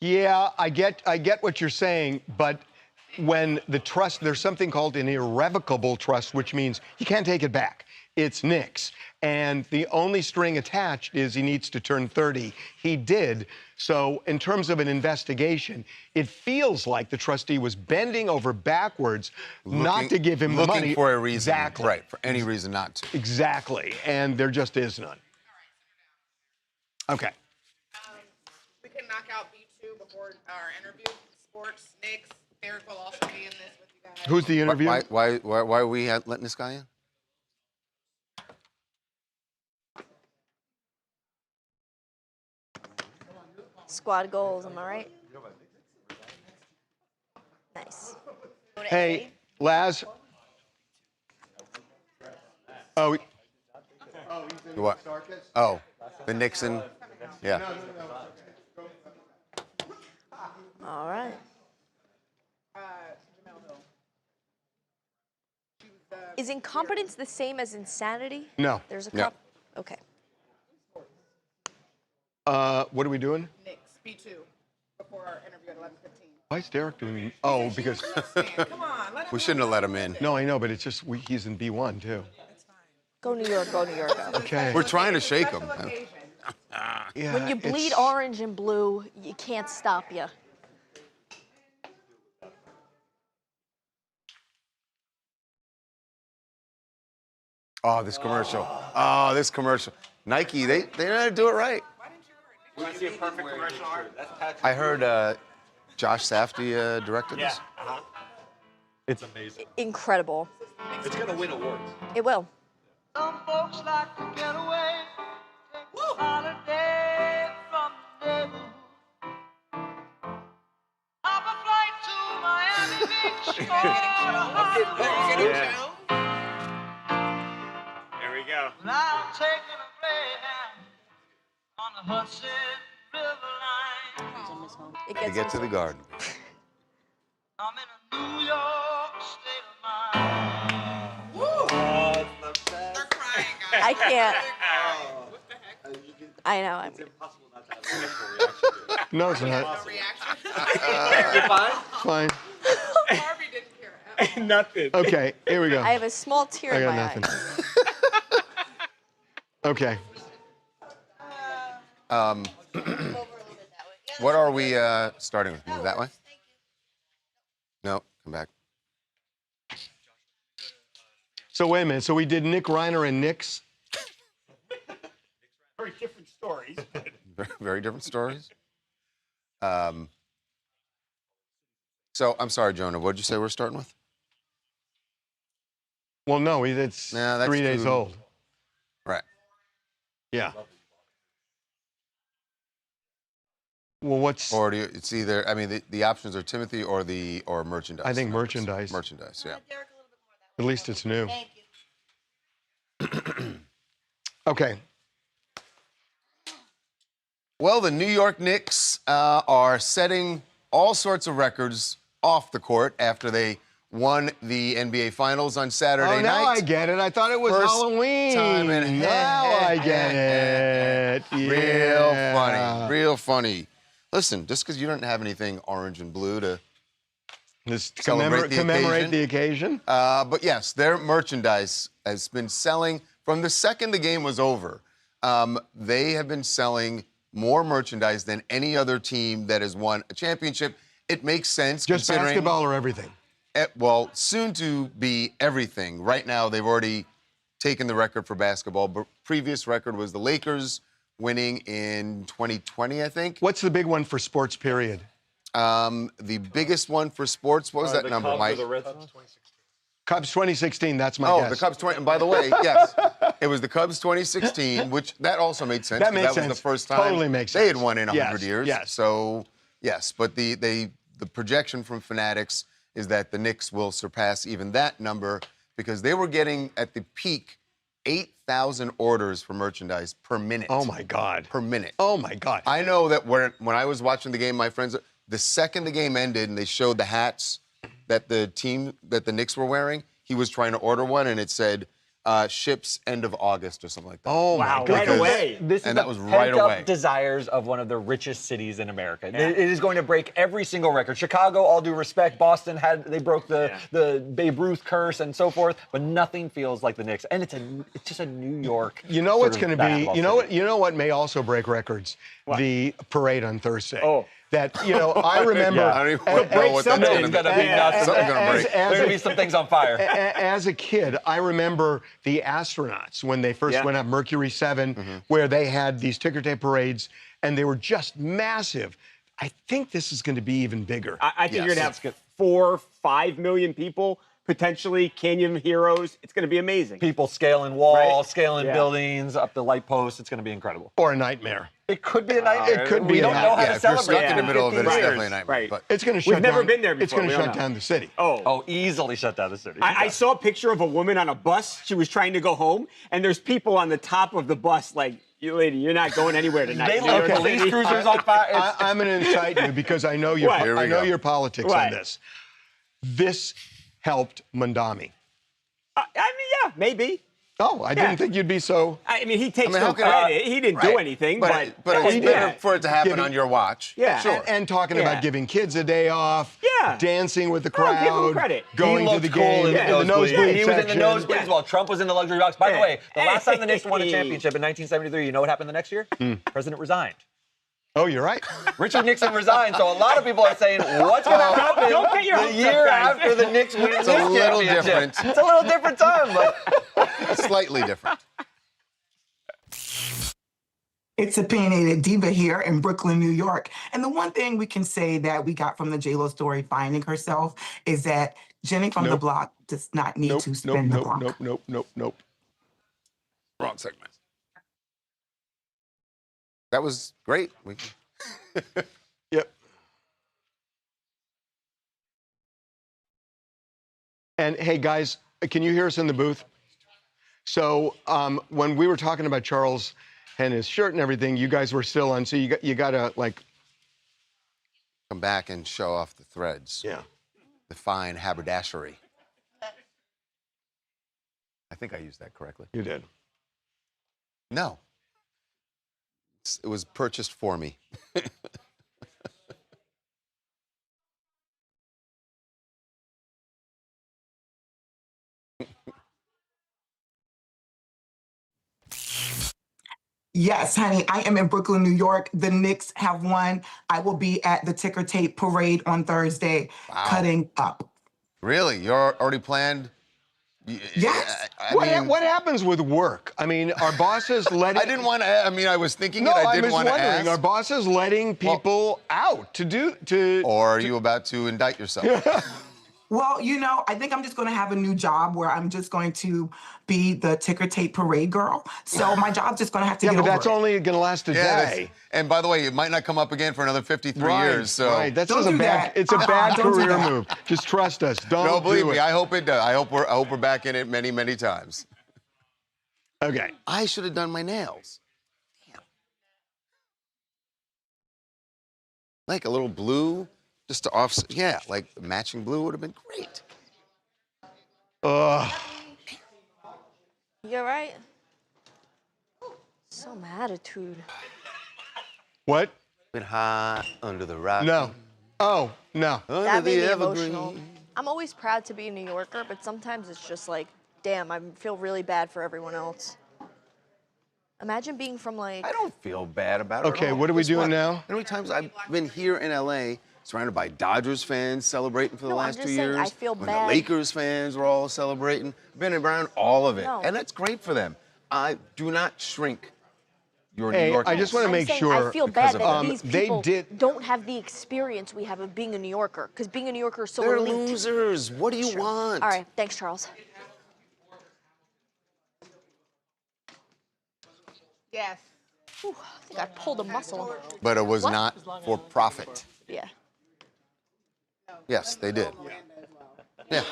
Yeah, I get what you're saying, but when the trust, there's something called an irrevocable trust, which means you can't take it back. It's Nick's. And the only string attached is he needs to turn 30. He did. So in terms of an investigation, it feels like the trustee was bending over backwards not to give him the money. Looking for a reason. Exactly. Right, for any reason not to. Exactly. And there just is none. Okay. We can knock out B2 before our interview. Sports, Knicks. Derek will also be in this with you guys. Who's the interview? Why are we letting this guy in? Squad goals, am I right? Nice. Hey, Laz. Oh. What? Oh, the Nixon. Yeah. All right. Is incompetence the same as insanity? No. There's a No. Okay. What are we doing? Knicks, B2, before our interview at 11:15. Why is Derek doing? Oh, because. Come on, let him We shouldn't have let him in. No, I know, but it's just he's in B1 too. Go New York, go New York. Go. Okay. We're trying to shake him. Yeah, When you bleed orange and blue, you can't stop you. Oh, this commercial. Oh, this commercial. Nike, they know how to do it right. You want to see a perfect commercial art? That's Patrick. I heard Josh Safdie directed this. It's amazing. Incredible. It's going to win awards. It will. Some folks like to get away, take a holiday from the neighborhood. Hop a flight to Miami Beach or Honolulu. There we go. But I'm taking a Greyhound on the Hudson River line. It To get to the garden. I'm in a New York state of mind. They're crying, guys. I can't. What the heck? I know. It's impossible not to have a reaction to it. No, it's not. No reaction. You're fine? Fine. Harvey didn't care. Nothing. Okay, here we go. I have a small tear I in got my nothing. eye. Okay. What are we starting with? Move that way? No, come back. So wait a minute. So we did Nick Reiner and Knicks. Very different stories. Very, very different stories. So I'm sorry, Jonah. What did you say we're starting with? Well, no, it's Nah, that's 3 days too- old. Right. Yeah. Well, what's? Or do you, it's either. I mean, the options are Timothy or merchandise. I think merchandise. Merchandise. Yeah. At least it's new. Okay. Well, the New York Knicks are setting all sorts of records off the court after they won the NBA Finals on Saturday night. Now I get it. I thought it was First Halloween. time in- Now I get it. Real Yeah. funny. Real funny. Listen, just because you don't have anything orange and blue to Just celebrate commemorate the occasion. But yes, their merchandise has been selling from the second the game was over. They have been selling more merchandise than any other team that has won a championship. It makes sense. Just considering, basketball or everything? Well, soon to be everything. Right now, they've already taken the record for basketball. But previous record was the Lakers winning in 2020, I think. What's the big one for sports, period? The biggest one for sports, what was that number, Mike? Cubs 2016, that's my guess. The Cubs 20. And by the way, yes, it was the Cubs 2016, which that also made sense. That makes was sense. the first time Totally makes they had sense. won in 100 Yes, years. yes. So, yes, but the projection from Fanatics is that the Knicks will surpass even that number because they were getting, at the peak, 8,000 orders for merchandise per minute. Oh, my God. Per minute. Oh, my God. I know that when I was watching the game, my friends, the second the game ended and they showed the hats that the Knicks were wearing, he was trying to order one and it said, ships end of August or something like that. Oh, Wow, my God. right away. This is And the that was right pent-up away. desires of one of the richest cities in America. It is going to break every single record. Chicago, all due respect, Boston they broke the Babe Ruth curse and so forth, but nothing feels like the Knicks. And it's just a New York. You know what's going to be? city. You know what may also break records? What? The parade on Thursday. Oh. That I remember. I don't even know what that's something. going It's to gonna be. be nuts. Something's going to break. There's going to be some things on fire. As a kid, I remember the astronauts when they first Yeah. went up Mercury 7, where they had these ticker tape parades, and they were just massive. I think this is going to be even bigger. I think you're Yes. going to have 4, 5 million people, potentially Canyon heroes. It's going to be amazing. People scaling walls, Right? scaling Yeah. buildings, up the light posts. It's going to be incredible. Or a nightmare. It could be a nightmare. It could be We a don't know how nightmare. Yeah, to if you're celebrate stuck in the middle of it, it's 50 definitely a years. nightmare. Right. But It's going to We've shut never down. been there It's before. going We to don't shut know. down the city. Oh, easily shut down the city. I saw a picture of a woman on a bus. She was trying to go home, and there's people on the top of the bus like, "You lady, you're not going anywhere tonight." They New York let police City. cruisers on fire. I'm going to incite you because I know your What? Here we go. politics What? on this. This helped Mondami. I mean, yeah, maybe. Oh, I didn't think you'd be so. I mean, he takes how no can I- credit. He didn't do Right. anything, but but it's yeah. better for it to happen Giving- on your watch. Yeah. Sure. And talking Yeah. about giving kids a day off, Yeah. dancing with the Oh, give crowd, him credit. going He to looked the cool game in the in the nosebleeds. nosebleed He was in the section. nosebleeds while Trump was in the luxury box. By the Yeah. way, the last time the Knicks won a championship in 1973, you know what happened the next year? President resigned. Oh, you're right. Richard Nixon resigned, so a lot of people are saying, what's going to happen don't get your the hopes year up, guys. after the Knicks win It's this a little championship? different. It's a little different time, but Slightly different. It's Opinionated Diva here in Brooklyn, New York. And the one thing we can say that we got from the J-Lo story finding herself is that Jenny from the Nope. block does not need Nope, to nope, spin the nope, block. nope. Wrong segment. That was great. Yep. And hey, guys, can you hear us in the booth? So when we were talking about Charles and his shirt and everything, you guys were still on. So you got to like Come back and show off the threads. Yeah. The fine haberdashery. I think I used that correctly. You did. No. It was purchased for me. Yes, honey, I am in Brooklyn, New York. The Knicks have won. I will be at the ticker tape parade on Thursday, Wow. cutting up. Really? You're already planned Yes. What happens with work? I mean, are bosses letting... I didn't want to, I mean, I was thinking No, it, I I didn't was want to wondering, ask. are bosses letting people out to do... Or are you about to indict yourself? Well, you know, I think I'm just going to have a new job where I'm just going to be the ticker tape parade girl. So my job's just going to have to Yeah, get but over that's it. only going to last a day. And by the way, it might not come up again for another 53 Right, years. So right. That's Don't just a do bad. that. It's a bad Don't do career that. move. Just trust us. Don't no, believe do me, it. I hope it does. I hope we're back in it many, many times. Okay. I should have done my nails. Damn. Like a little blue, just to offset. Yeah, like matching blue would have been great. You all right? Some attitude. What? Been high under the rock. No. Oh, no. Under That made the me evergreen. emotional. I'm always proud to be a New Yorker, but sometimes it's just like, damn, I feel really bad for everyone else. Imagine being from like... I don't feel bad about it. Okay, at all. what are we Guess doing what? now? You know how many times I've been here in LA surrounded by Dodgers fans celebrating for the No, I'm last just 2 saying, years? I feel when bad. the Lakers fans were all celebrating. Been around all of it. No. And that's great for them. I do not shrink your New Hey, York. I just want to I'm make saying sure. I feel because bad of that them. these They people did- don't have the experience we have of being a New Yorker, because being a New Yorker is so They're elite. losers. What do you want? All right, thanks, Charles. Yes. Whew, I think I pulled a muscle. But it was What? not for profit. Yeah. Yes, they did. Yeah.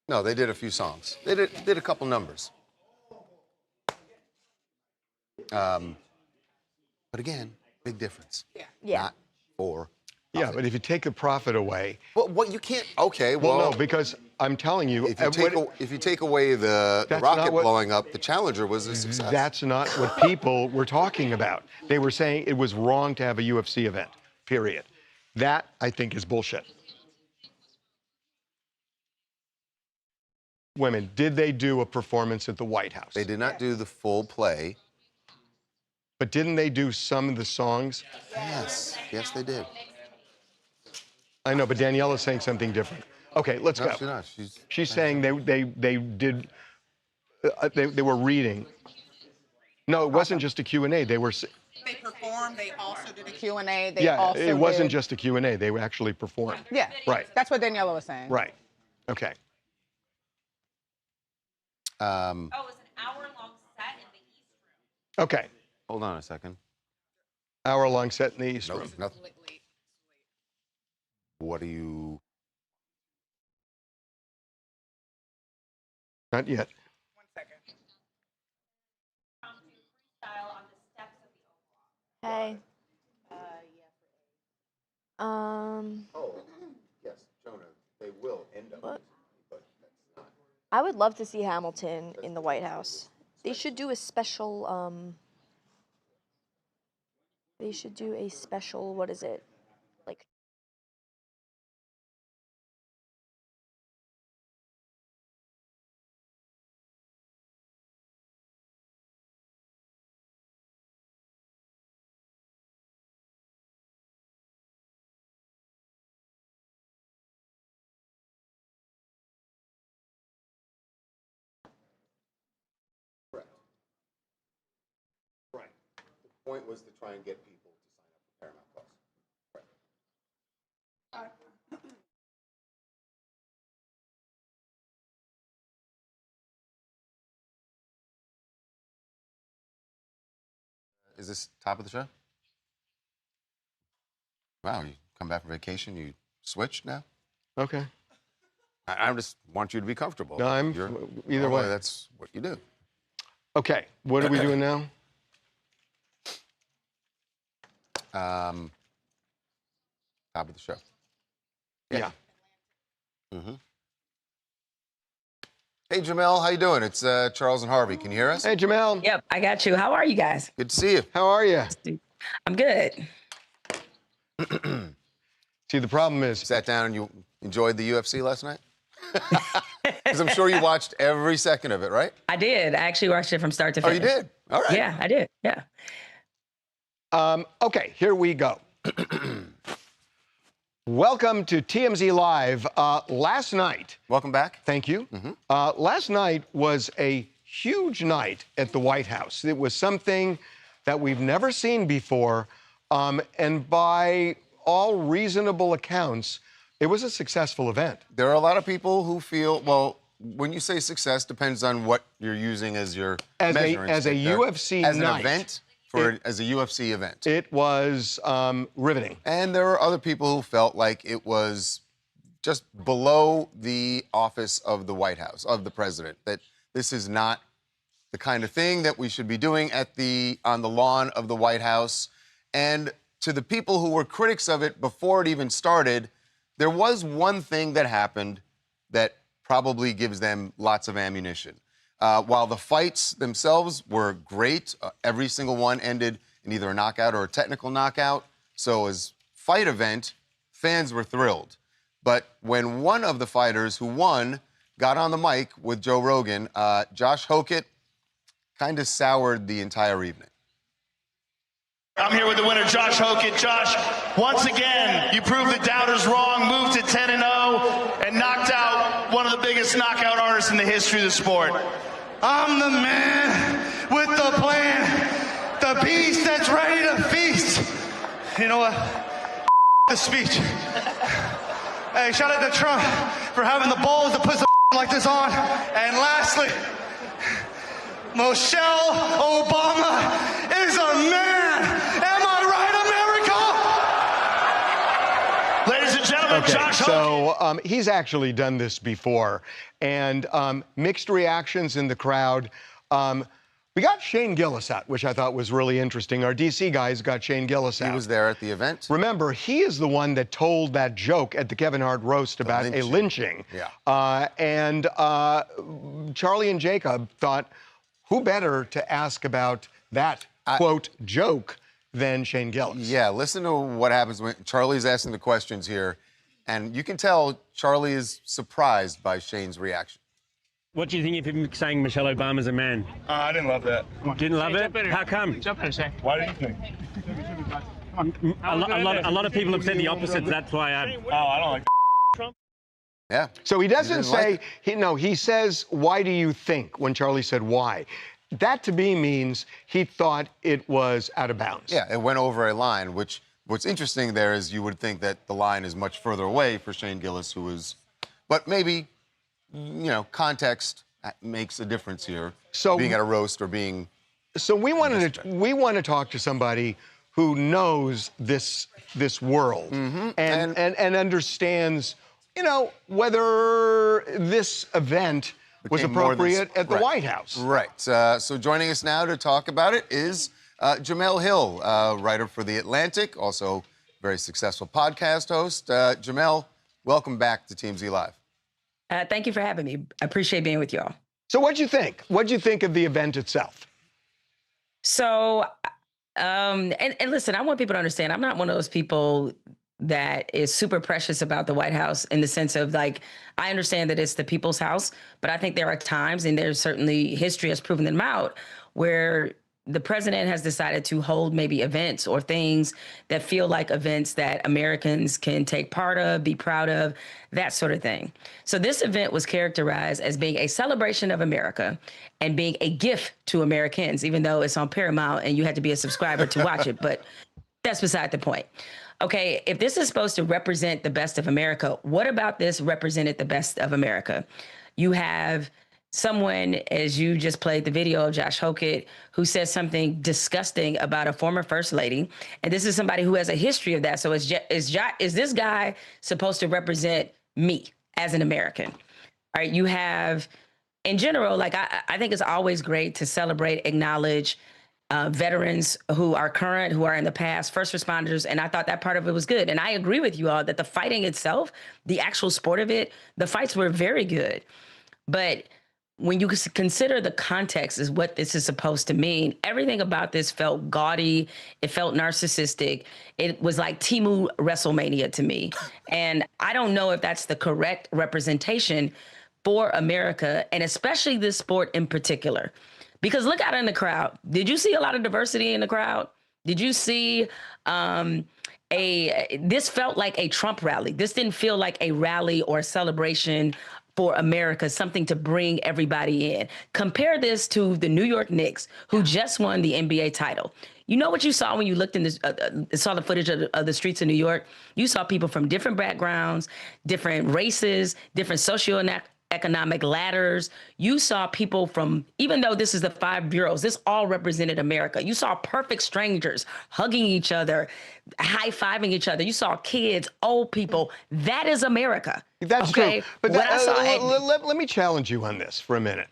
No, they did a few songs. They did a couple numbers. But again, big difference. Yeah. Not for. Yeah, but if you take the profit away. Well, what you can't. Okay, Well, well. no, because I'm telling you. If you take away the That's rocket not what- blowing up, the Challenger was a success. That's not what people were talking about. They were saying it was wrong to have a UFC event, period. That, I think, is bullshit. Women, did they do a performance at the White House? They did not do the full play. But didn't they do some of the songs? Yes, yes, they did. I know, but Danielle is saying something different. Okay, let's No, go. she's not. She's saying they did, they were reading. No, it wasn't just a Q&A. They were. They performed. They also did a Q&A. They Yeah, also it wasn't did... just a Q&A. They actually performed. Yeah. Right. That's what Daniela was saying. Right. Okay. It was an hour-long set in the East Room. Okay. Hold on a second. Hour-long set in the East Nope, Room. nothing. What do you? Not yet. 1 second. Freestyle on the steps of the Hey. Oh, yes, Jonah. They will end up. What? I would love to see Hamilton in the White House. They should do a special, what is it? Like, Correct. Right. The point was to try and get people to sign up for Paramount Plus. Right. Is this top of the show? Wow, you come back from vacation, you switch now? Okay. I just want you to be comfortable. No, I'm either way. That's what you do. Okay. What are we doing now? Top of the show. Yeah. Mm-hmm. Hey, Jamel, how you doing? It's Charles and Harvey. Can you hear us? Hey, Jamel. Yep, I got you. How are you guys? Good to see you. How are you? I'm good. See, the problem is... Sat down and you enjoyed the UFC last night? Because I'm sure you watched every second of it, right? I did. I actually watched it from start to Oh, finish. you did? All right. Yeah, I did. Yeah. Okay, here we go. Welcome to TMZ Live. Last night. Welcome back. Thank you. Last night was a huge night at the White House. It was something that we've never seen before, and by all reasonable accounts, it was a successful event. There are a lot of people who feel, well, when you say success, depends on what you're using as your measuring as a stick there. UFC as night. an event. As a UFC event. It was riveting. And there were other people who felt like it was just below the office of the White House, of the president, that this is not the kind of thing that we should be doing on the lawn of the White House. And to the people who were critics of it before it even started, there was one thing that happened that probably gives them lots of ammunition. While the fights themselves were great, every single one ended in either a knockout or a technical knockout. So as fight event, fans were thrilled. But when one of the fighters who won got on the mic with Joe Rogan, Josh Hokett kind of soured the entire evening. I'm here with the winner, Josh Hokett. Josh, once again, you proved the doubters wrong, moved to 10-0, and knocked out one of the biggest knockout artists in the history of the sport. I'm the man with the plan, the beast that's ready to feast. You know what? The speech. Hey, shout out to Trump for having the balls to put some like this on. And lastly, Michelle Obama is a man. Am I right, America? Ladies and gentlemen, Okay, Josh Hokett. so he's actually done this before, and mixed reactions in the crowd. We got Shane Gillis out, which I thought was really interesting. Our DC guys got Shane Gillis out. He was there at the event. Remember, he is the one that told that joke at the Kevin Hart roast about a lynching. Yeah. And Charlie and Jacob thought, who better to ask about that, quote, joke than Shane Gillis? Yeah, listen to what happens when Charlie's asking the questions here, and you can tell Charlie is surprised by Shane's reaction. What do you think of him saying Michelle Obama's a man? I didn't love that. Didn't love it? How come? Jump in, Shane. Why do you think? A lot of people have said the opposite. That's why I. Oh, I don't like Trump. Yeah. So he doesn't say, like he says, why do you think, when Charlie said why. That to me means he thought it was out of bounds. Yeah, it went over a line, which what's interesting there is you would think that the line is much further away for Shane Gillis, who is, but maybe, context makes a difference here. So being at a roast or being. So we want to talk to somebody who knows this world and understands, whether this event was appropriate at the White House. Right. So joining us now to talk about it is Jamel Hill, writer for The Atlantic, also very successful podcast host. Jamel, welcome back to TMZ Live. Thank you for having me. I appreciate being with y'all. So what'd you think? What'd you think of the event itself? So, and listen, I want people to understand, I'm not one of those people that is super precious about the White House in the sense of I understand that it's the people's house, but I think there are times, and there's certainly history has proven them out, where the president has decided to hold maybe events or things that feel like events that Americans can take part of, be proud of, that sort of thing. So this event was characterized as being a celebration of America and being a gift to Americans, even though it's on Paramount and you had to be a subscriber to watch it, but that's beside the point. Okay, if this is supposed to represent the best of America, what about this represented the best of America? You have someone, as you just played the video of Josh Hokett, who says something disgusting about a former first lady. And this is somebody who has a history of that. So is this guy supposed to represent me as an American? All right, you have, in general, I think it's always great to celebrate, acknowledge veterans who are current, who are in the past, first responders. And I thought that part of it was good. And I agree with you all that the fighting itself, the actual sport of it, the fights were very good. But when you consider the context is what this is supposed to mean, everything about this felt gaudy. It felt narcissistic. It was like Temu WrestleMania to me. And I don't know if that's the correct representation for America, and especially this sport in particular. Because look out in the crowd. Did you see a lot of diversity in the crowd? Did you see this felt like a Trump rally. This didn't feel like a rally or a celebration for America, something to bring everybody in. Compare this to the New York Knicks, who just won the NBA title. You know what you saw when you looked in this, saw the footage of the streets of New York? You saw people from different backgrounds, different races, different socioeconomic ladders. You saw people from, even though this is the 5 boroughs, this all represented America. You saw perfect strangers hugging each other, high-fiving each other. You saw kids, old people. That is America. That's okay? true. But let me challenge you on this for a minute.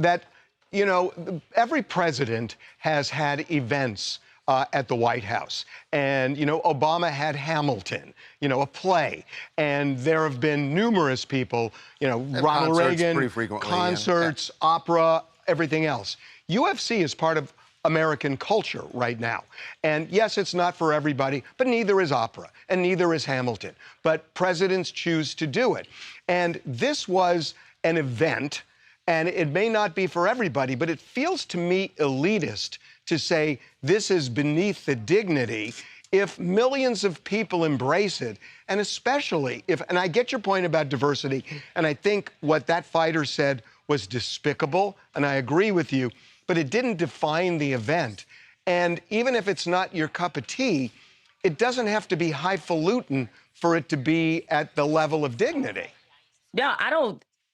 That, you know, every president has had events at the White House. And, you know, Obama had Hamilton, you know, a play. And there have been numerous people, you know, Ronald Reagan, concerts, opera, everything else. UFC is part of American culture right now. And yes, it's not for everybody, but neither is opera and neither is Hamilton. But presidents choose to do it. And this was an event, and it may not be for everybody, but it feels to me elitist to say this is beneath the dignity if millions of people embrace it, and especially if, and I get your point about diversity, and I think what that fighter said was despicable, and I agree with you, but it didn't define the event. And even if it's not your cup of tea, it doesn't have to be highfalutin for it to be at the level of dignity. Yeah,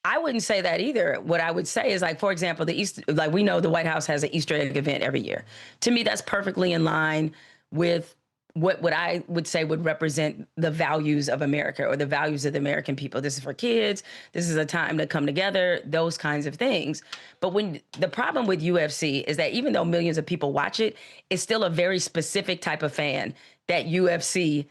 I wouldn't say that either. What I would say is, like, for example, like we know the White House has an Easter egg event every year. To me, that's perfectly in line with what I would say would represent the values of America or the values of the American people. This is for kids. This is a time to come together, those kinds of things. But when the problem with UFC is that even though millions of people watch it, it's still a very specific type of fan that UFC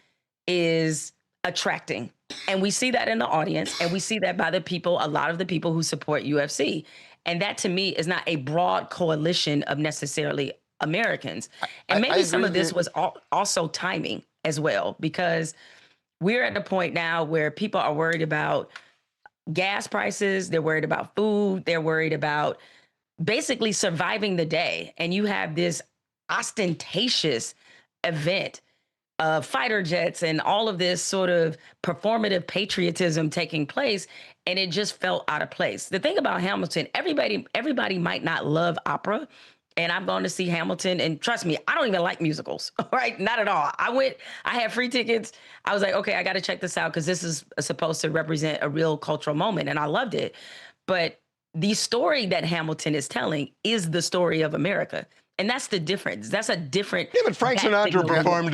is attracting. And we see that in the audience, and we see that by the people, a lot of the people who support UFC. And that, to me, is not a broad coalition of necessarily Americans. And maybe some of this was also timing as well, because we're at the point now where people are worried about gas prices, they're worried about food, they're worried about basically surviving the day. And you have this ostentatious event of fighter jets and all of this sort of performative patriotism taking place, and it just felt out of place. The thing about Hamilton, everybody might not love opera, and I'm going to see Hamilton, and trust me, I don't even like musicals, right? Not at all. I had free tickets. I was like, okay, I got to check this out because this is supposed to represent a real cultural moment, and I loved it. But the story that Hamilton is telling is the story of America. And that's the difference. That's a different. Yeah, but Frank Sinatra performed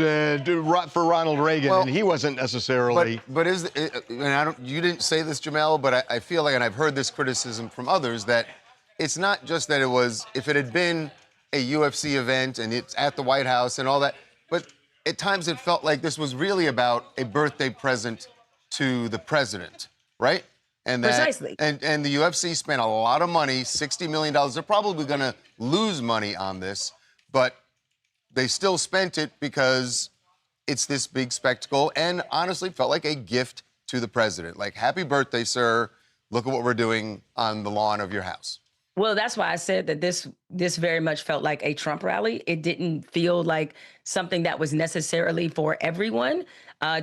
for Ronald Reagan, and he wasn't necessarily. But and you didn't say this, Jamel, but I feel like, and I've heard this criticism from others, that it's not just that it was, if it had been a UFC event and it's at the White House and all that, but at times it felt like this was really about a birthday present to the president, right? And that, precisely. And the UFC spent a lot of money, $60 million. They're probably going to lose money on this, but they still spent it because it's this big spectacle and honestly felt like a gift to the president. Like, happy birthday, sir. Look at what we're doing on the lawn of your house. Well, that's why I said that this very much felt like a Trump rally. It didn't feel like something that was necessarily for everyone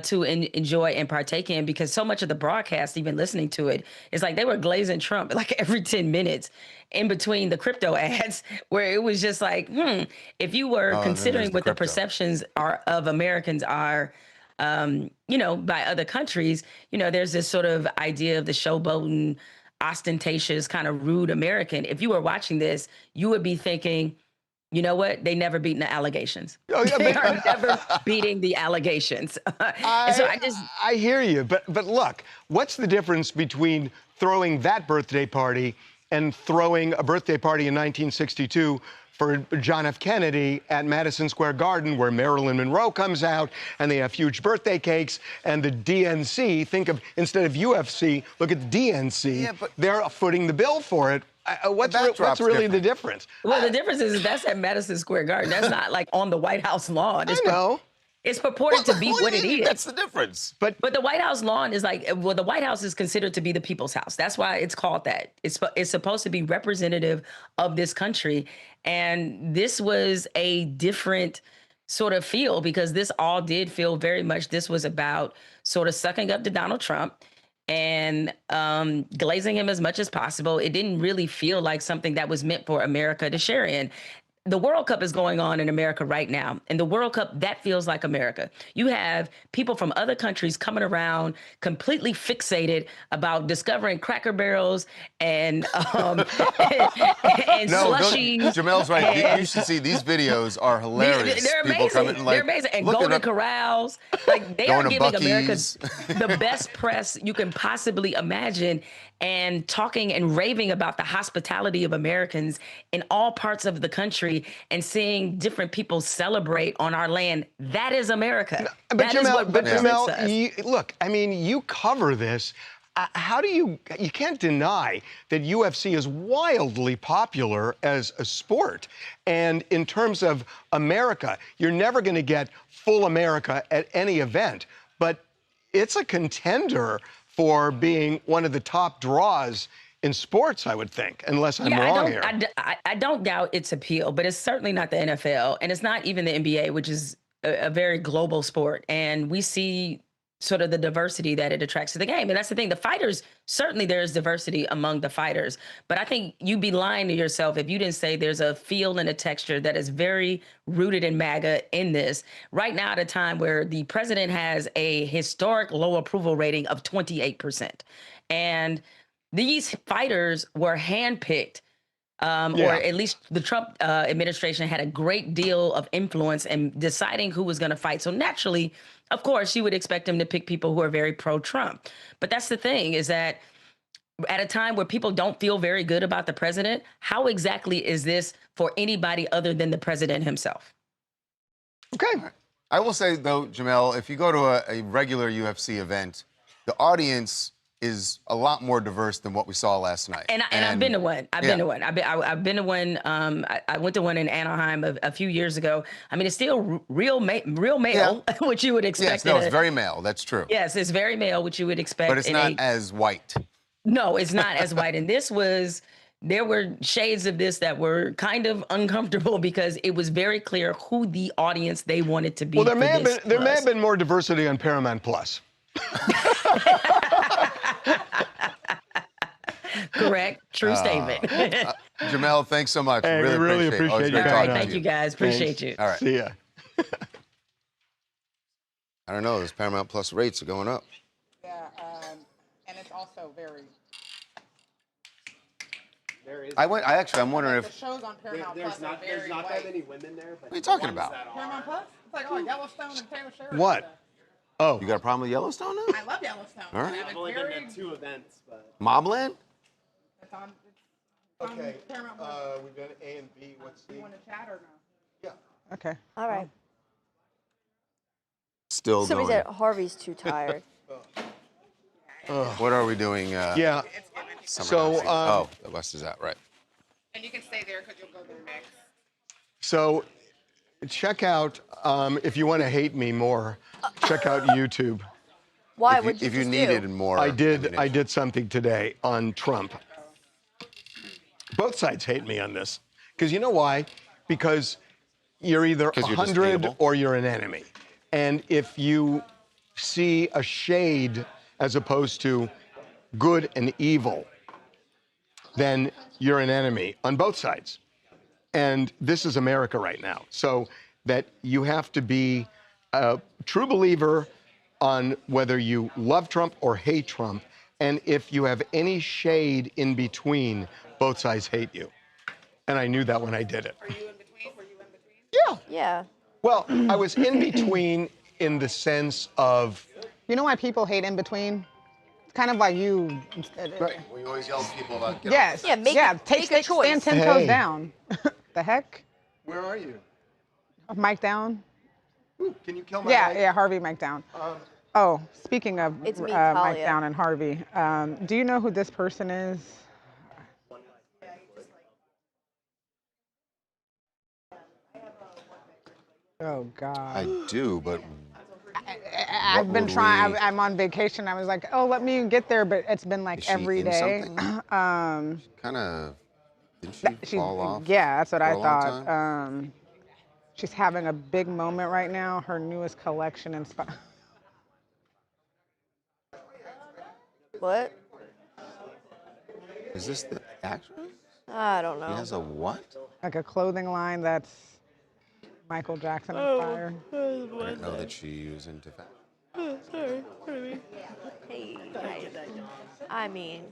to enjoy and partake in, because so much of the broadcast, even listening to it, is like they were glazing Trump like every 10 minutes in between the crypto ads, where it was just like, if you were considering what the perceptions are of Americans are, you know, by other countries, you know, there's this sort of idea of the showboating, ostentatious, kind of rude American. If you were watching this, you would be thinking, you know what? They never beaten the allegations. They are never beating the allegations. I hear you, but look, what's the difference between throwing that birthday party and throwing a birthday party in 1962 for John F. Kennedy at Madison Square Garden, where Marilyn Monroe comes out and they have huge birthday cakes, and the DNC, think of, instead of UFC, look at the DNC, yeah, but they're footing the bill for it. What's really the difference? Well, the difference is that's at Madison Square Garden. That's not like on the White House lawn. I know. It's purported to be what it is. That's the difference. But the White House lawn is like, well, the White House is considered to be the people's house. That's why it's called that. It's supposed to be representative of this country. And this was a different sort of feel, because this all did feel very much, this was about sort of sucking up to Donald Trump and glazing him as much as possible. It didn't really feel like something that was meant for America to share in. The World Cup is going on in America right now. And the World Cup, that feels like America. You have people from other countries coming around completely fixated about discovering Cracker Barrels and slushies. Jamel's right. You should see these videos are hilarious. They're People amazing. coming, like, they're amazing. And looking Golden up- Corrals. Like, they are Going to giving America Buc-ee's. the best press you can possibly imagine, and talking and raving about the hospitality of Americans in all parts of the country, and seeing different people celebrate on our land. That is America. But That is Jamel, what but represents us. Jamel, look, I mean, you cover this. How do you can't deny that UFC is wildly popular as a sport. And in terms of America, you're never going to get full America at any event. But it's a contender for being one of the top draws in sports, I would think, unless I'm wrong here. I don't doubt its appeal, but it's certainly not the NFL, and it's not even the NBA, which is a very global sport. And we see sort of the diversity that it attracts to the game. And that's the thing. The fighters, certainly there is diversity among the fighters, but I think you'd be lying to yourself if you didn't say there's a feel and a texture that is very rooted in MAGA in this. Right now, at a time where the president has a historic low approval rating of 28%. And these fighters were handpicked, or at least the Trump administration had a great deal of influence in deciding who was going to fight. So naturally, of course, you would expect them to pick people who are very pro-Trump. But that's the thing, is that at a time where people don't feel very good about the president, how exactly is this for anybody other than the president himself? Okay. I will say, though, Jamel, if you go to a regular UFC event, the audience is a lot more diverse than what we saw last night. And I've been to one. I've been to one. I've been to one. I went to one in Anaheim a few years ago. I mean, it's still real male, which you would expect. Yes, no, it's very male. That's true. Yes, it's very male, which you would expect. But it's not as white. No, it's not as white. And there were shades of this that were kind of uncomfortable, because it was very clear who the audience they wanted to be. Well, there may have been more diversity on Paramount Plus. Correct. True statement. Jamel, thanks so much. Hey, we really appreciate you. All right, thank you guys. Appreciate you. All right. See ya. I don't know. Those Paramount Plus rates are going up. Yeah, and it's also very. I'm wondering The if. shows on Paramount Plus are very There's not white. that many women there. But What are you talking about? Paramount Plus? It's like, oh, Yellowstone and Taylor Sheridan. What? Oh. You got a problem with Yellowstone now? I love Yellowstone. All right. I've only been to 2 events, but. Mobland? It's on Okay, Paramount Plus. we've done A and B. What's C? You want to chat or no? Yeah. Okay. All right. Still Somebody going. said Harvey's too tired. What are we doing? Yeah. So, the West is out, right. And you can stay there because you'll go there next. So check out, if you want to hate me more, check out YouTube. Why? If you needed more. I did something today on Trump. Both sides hate me on this. Because you know why? Because you're either 100 or you're an enemy. And if you see a shade as opposed to good and evil, then you're an enemy on both sides. And this is America right now. So that you have to be a true believer on whether you love Trump or hate Trump. And if you have any shade in between, both sides hate you. And I knew that when I did it. Are you in between? Were you in between? Yeah. Yeah. Well, I was in between in the sense of. You know why people hate in between? Kind of like you. Right. We always yell at people about. Yes. Yeah, make a choice. Stand 10 toes down. The heck? Where are you? Mic down. Ooh, can you kill my mic? Yeah, Harvey mic down. Oh, speaking of It's me, mic Talia. down and Harvey, do you know who this person is? Oh God. I do, but. I've been would trying. we- I'm on vacation. I was like, oh, let me get there, but it's been like Is she every in day. something? Kind of. Didn't she fall off? Yeah, that's what for I a long thought. time? She's having a big moment right now. Her newest collection inspired. What? Is this the actress? I don't know. He has a what? Like a clothing line that's Michael Jackson inspired. I didn't know that she was into fashion. Oh, sorry. Pardon me. Hey, I mean,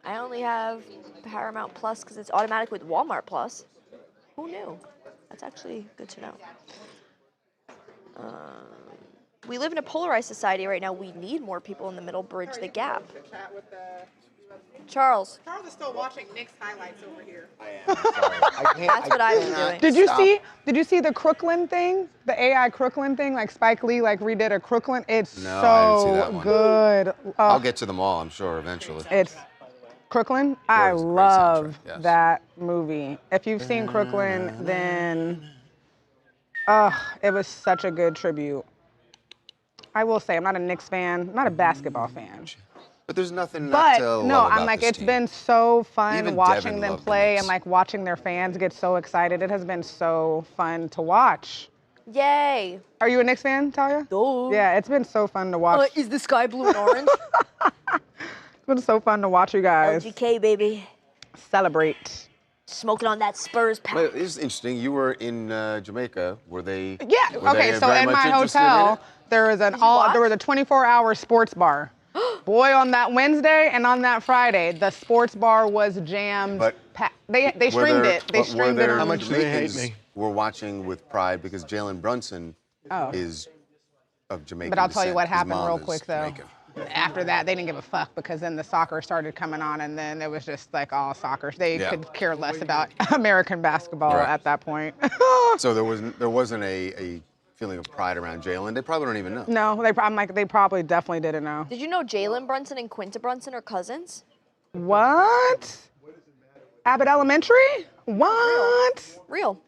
I only have Paramount Plus because it's automatic with Walmart Plus. Who knew? That's actually good to know. We live in a polarized society right now. We need more people in the middle, bridge the gap. Charles. Charles is still watching Nick's highlights over here. That's what I was doing. Did you see the Crooklyn thing? The AI Crooklyn thing? Like Spike Lee redid a Crooklyn. It's No, I didn't see that one. good. I'll get to them all, I'm sure, eventually. It's Crooklyn. I love that movie. If you've seen Crooklyn, then it was such a good tribute. I will say I'm not a Knicks fan, I'm not a basketball fan. But there's nothing not to love about I'm like, this it's team. been so fun Even watching Devin them loved the play Knicks. and like watching their fans get so excited. It has been so fun to watch. Yay. Are you a Knicks fan, Talia? No. Yeah, it's been so fun to watch. Is the sky blue and orange? It's been so fun to watch you guys LGK, baby. celebrate. Smoking on that Spurs pack. Wait, it's interesting. You were in Jamaica. Were they? Yeah. were they Okay. So very in much my interested in hotel, it? there was a 24-hour sports bar. Boy, on that Wednesday and on that Friday, the sports bar was jammed. But they streamed it. They streamed it on. How much do they hate me? We're watching with pride because Jalen Brunson is of Jamaican But I'll tell you descent. what His happened mom real is quick though. Jamaican. After that, they didn't give a fuck because then the soccer started coming on, and then it was just like all soccer. They could care less about American basketball at that point. So there wasn't a feeling of pride around Jalen. They probably don't even know. No, they probably definitely didn't know. Did you know Jalen Brunson and Quinta Brunson are cousins? What? Abbott Elementary? What? Real.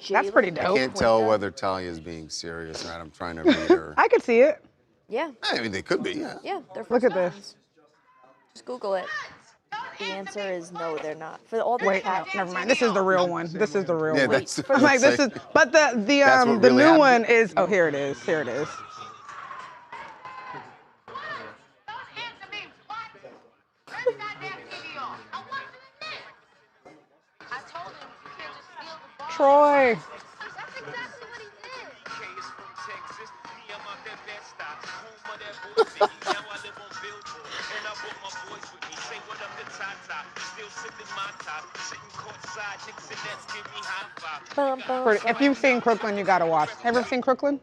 That's pretty dope. I can't tell whether Talia's being serious or not. I'm trying to read her. I could see it. Yeah. I mean, they could be, yeah. Yeah, they're Look at this. Just Google it. The answer is no, they're not. For all the Wait, no, never mind. This is the real one. This is the real one. That's I'm like, this is, but the really new happened. one is. Oh, here it is. Here it is. Troy. If you've seen Crooklyn, you gotta watch. Ever seen Crooklyn?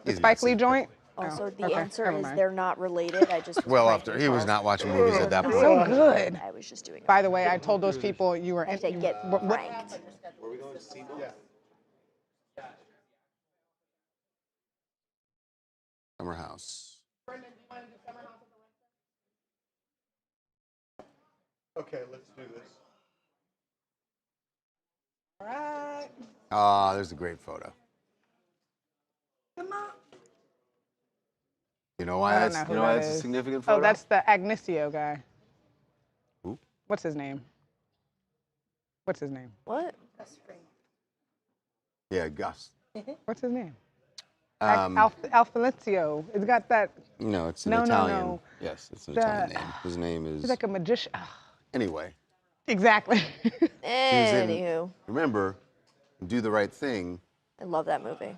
The Spike Lee joint? Also, the okay, answer never is mind. they're not related. I just was Well, pranking after he was Charles. not watching movies at that point. So good. I was just doing it. By the way, I told those people you were. I said get pranked. Summer House. Okay, let's do this. All right. Ah, there's a great photo. You know why I don't that's know who that a is. significant photo? Oh, that's the Agnesio guy. Who? What's his name? What's his name? What? Yeah, Gus. What's his name? Um, Alfalizio. It's got that. No, it's an No, no, Italian. no. Yes, it's an The- Italian name. His name is. He's like a magician. Anyway, Exactly. Anywho, remember, Do the Right Thing. I love that movie.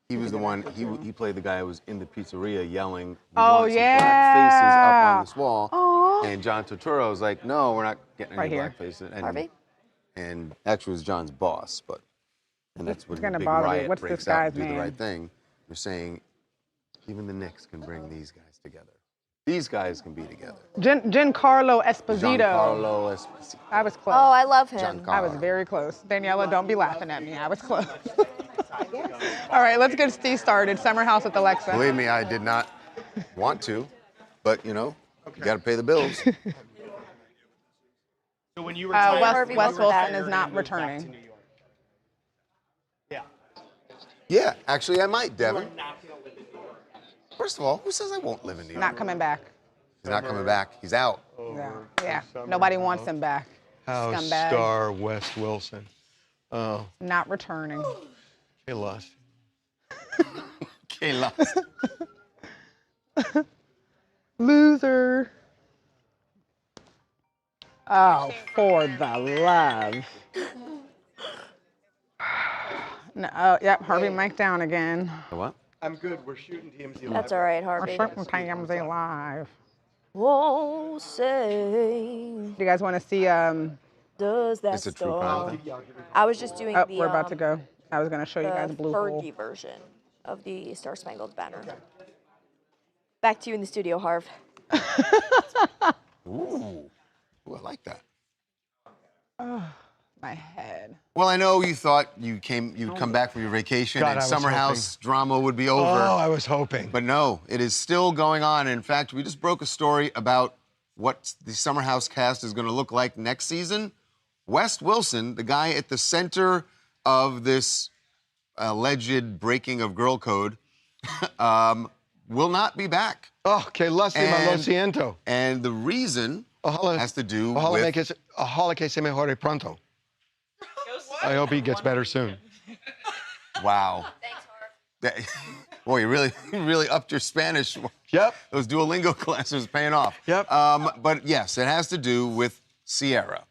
He was the one. He played the guy who was in the pizzeria yelling. "We Oh, want some black faces up on yeah. this wall." Aw. And John Turturro was like, "No, we're not getting Right any here. black faces." And, Harvey? And actually, it was John's boss, but and that's when It's the gonna big bother me. riot What's breaks this out. guy's Do the name? right thing. They're saying even the Knicks can bring these guys together. These guys can be together. Giancarlo Esposito. Giancarlo Esposito. I was close. Oh, I love him. I was very close. Daniela, don't be laughing at me. I was close. All right, let's get Steve started. Summer House with Alexa. Believe me, I did not want to, but you know, you got to pay the bills. So when you Wes Wilson is not returning. Yeah, actually, I might, Devin. First of all, who says I won't live in New York? Not coming back. He's not coming back. He's out. Yeah. Nobody wants him back. House Scumbag. star West Wilson. Oh, Not returning. he lost. Okay, lost. Loser. Oh, for the love. No, oh, yep, Harvey Mike down again. What? I'm good. We're shooting TMZ live. That's all right, We're Harvey. shooting TMZ live. Won't say. Do you guys want to see? Does that It's a true star? crime thing. I was just doing Oh, the. we're about to go. I was going to show you guys the Blue Hole. Fergie version of the Star Spangled Banner. Back to you in the studio, Harv. Ooh, I like that. Oh, my head. Well, I know you thought you'd come back from your vacation God, and I was summer house drama would be over. Oh, I was hoping. But no, it is still going on. In fact, we just broke a story about what the summer house cast is going to look like next season. West Wilson, the guy at the center of this alleged breaking of girl code, will not be back. Oh, que lástima, lo siento. And the reason has to do with... Ojalá que se mejore pronto. I hope he gets better soon. Wow. Thanks, Harv. Boy, you really upped your Spanish. Yep. Those Duolingo classes paying off. Yep. But yes, it has to do with Sierra,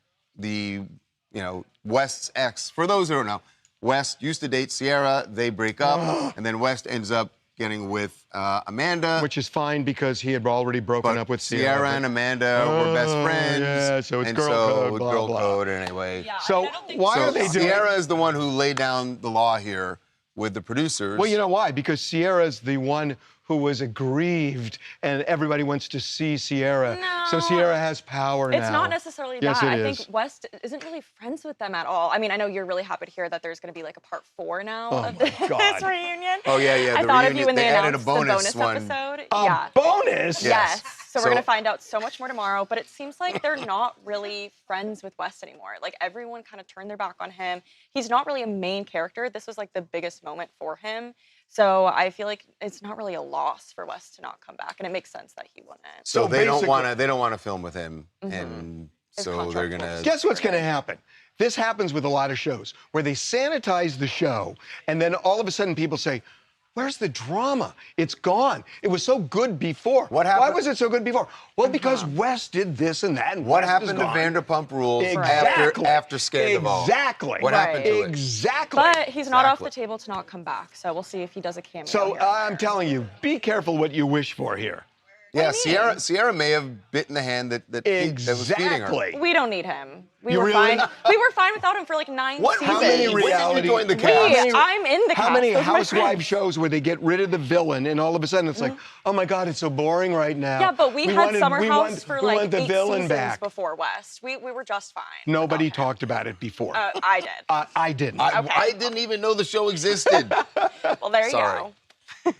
West's ex. For those who don't know, West used to date Sierra. They break up, and then West ends up getting with Amanda. Which is fine because he had already broken up with Sierra. Sierra and Amanda were best friends. Yeah, so it's girl code, blah, girl blah. code anyway. Yeah, So I don't think why are they doing? Sierra is the one who laid down the law here with the producers. Well, you know why? Because Sierra's the one who was aggrieved, and everybody wants to see Sierra. No. So Sierra has power now. It's not necessarily yes, that. It I is. think West isn't really friends with them at all. I mean, I know you're really happy to hear that there's going to be like a part 4 now of this reunion. Oh, yeah. I the thought reunion, of you when they added announced a bonus the one. bonus episode. A bonus? Yes. So we're So- going to find out so much more tomorrow, but it seems like they're not really friends with West anymore. Like everyone kind of turned their back on him. He's not really a main character. This was like the biggest moment for him. So I feel like it's not really a loss for West to not come back, and it makes sense that he wouldn't. So they don't want to film with him, and His so contract they're gonna. Guess what's going to happen? This happens with a lot of shows where they sanitize the show, and then all of a sudden people say, "Where's the drama? It's gone. It was so good before. What happened? Why was it so good before? Well, because West did this and that. And What West happened is to gone. Vanderpump Rules Exactly. after Scandal? Exactly. What happened to it? Exactly. But he's not off the table to not come back, so we'll see if he does a cameo. So here. I'm telling you, be careful what you wish for here. Yeah, Sierra may have bitten the hand that was feeding her. We don't need him. We You were really? fine. We were fine without him for like 9 seasons. How many reality? When did you join the cast? I'm in the cast. How many Those are my housewife friends. shows where they get rid of the villain and all of a sudden it's like, oh my God, it's so boring right now. Yeah, but we had Summer House for we like want the 8 villain seasons back. before West. We were just fine. Nobody talked about it before. I did. I didn't. I didn't even know the show existed. Well, there you Sorry. go.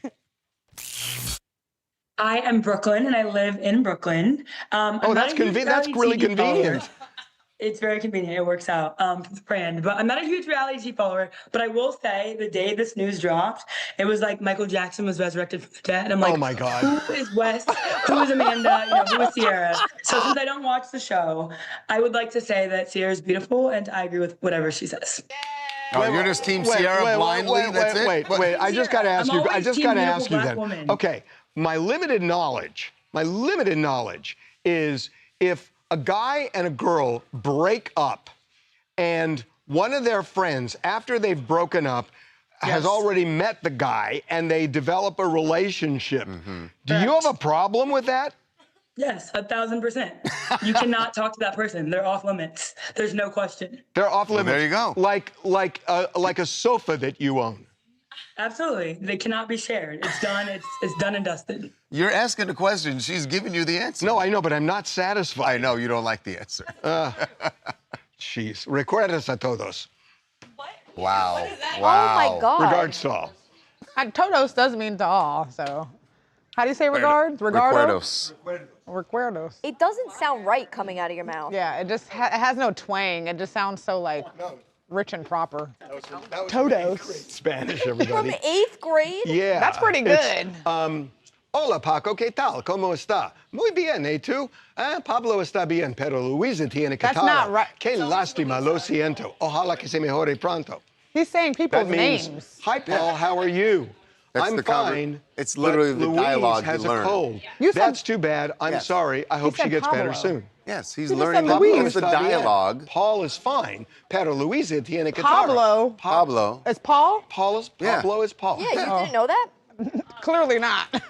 I am Brooklyn, and I live in Brooklyn. Oh, that's convenient. That's really convenient. It's very convenient. It works out for the brand. But I'm not a huge reality TV follower. But I will say, the day this news dropped, it was like Michael Jackson was resurrected from the dead. I'm like, oh my God. Who is West? Who is Amanda? Who is Sierra? So since I don't watch the show, I would like to say that Sierra is beautiful, and I agree with whatever she says. Oh, you're just Team Sierra blindly? That's it? Wait. I just got to ask I'm you. I always just team got to beautiful ask you black then. woman. Okay, my limited knowledge is if a guy and a girl break up, and one of their friends, after they've broken up, has already met the guy, and they develop a relationship. Do you have a problem with that? Yes, 1,000%. You cannot talk to that person. They're off limits. There's no question. They're off limits. there you go. Like a sofa that you own. Absolutely. They cannot be shared. It's done. It's done and dusted. You're asking a question. She's giving you the answer. No, I know, but I'm not satisfied. I know you don't like the answer. Jeez. Recuerdas a todos. Wow. Oh my God. Regards to all. Todos does mean to all, so. How do you say regards? Regardo? Recuerdos. It doesn't sound right coming out of your mouth. Yeah, it just it has no twang. It just sounds so like rich and proper. That was Todos. Great Spanish, everybody. From 8th grade? Yeah. That's pretty good. Hola, Paco, ¿qué tal? ¿Cómo está? Muy bien, ¿eh, tú? Pablo está bien, pero Luisa tiene catarro. That's not right. Qué lástima, lo siento. Ojalá que se mejore pronto. He's saying people's That means, names. hi, Paul, how are you? That's I'm the fine. It's literally but the Louise dialogue has you a learn. cold. You said- That's too bad. I'm Yes. sorry. I hope she said gets better Pablo. soon. Yes, he's You just learning said the, Louise. it's the Está bien. dialogue. Paul is fine. Pero Luisa tiene catarro. Pablo. Pablo. Is Paul? Pablo is Paul. Yeah, you didn't know that? Clearly not.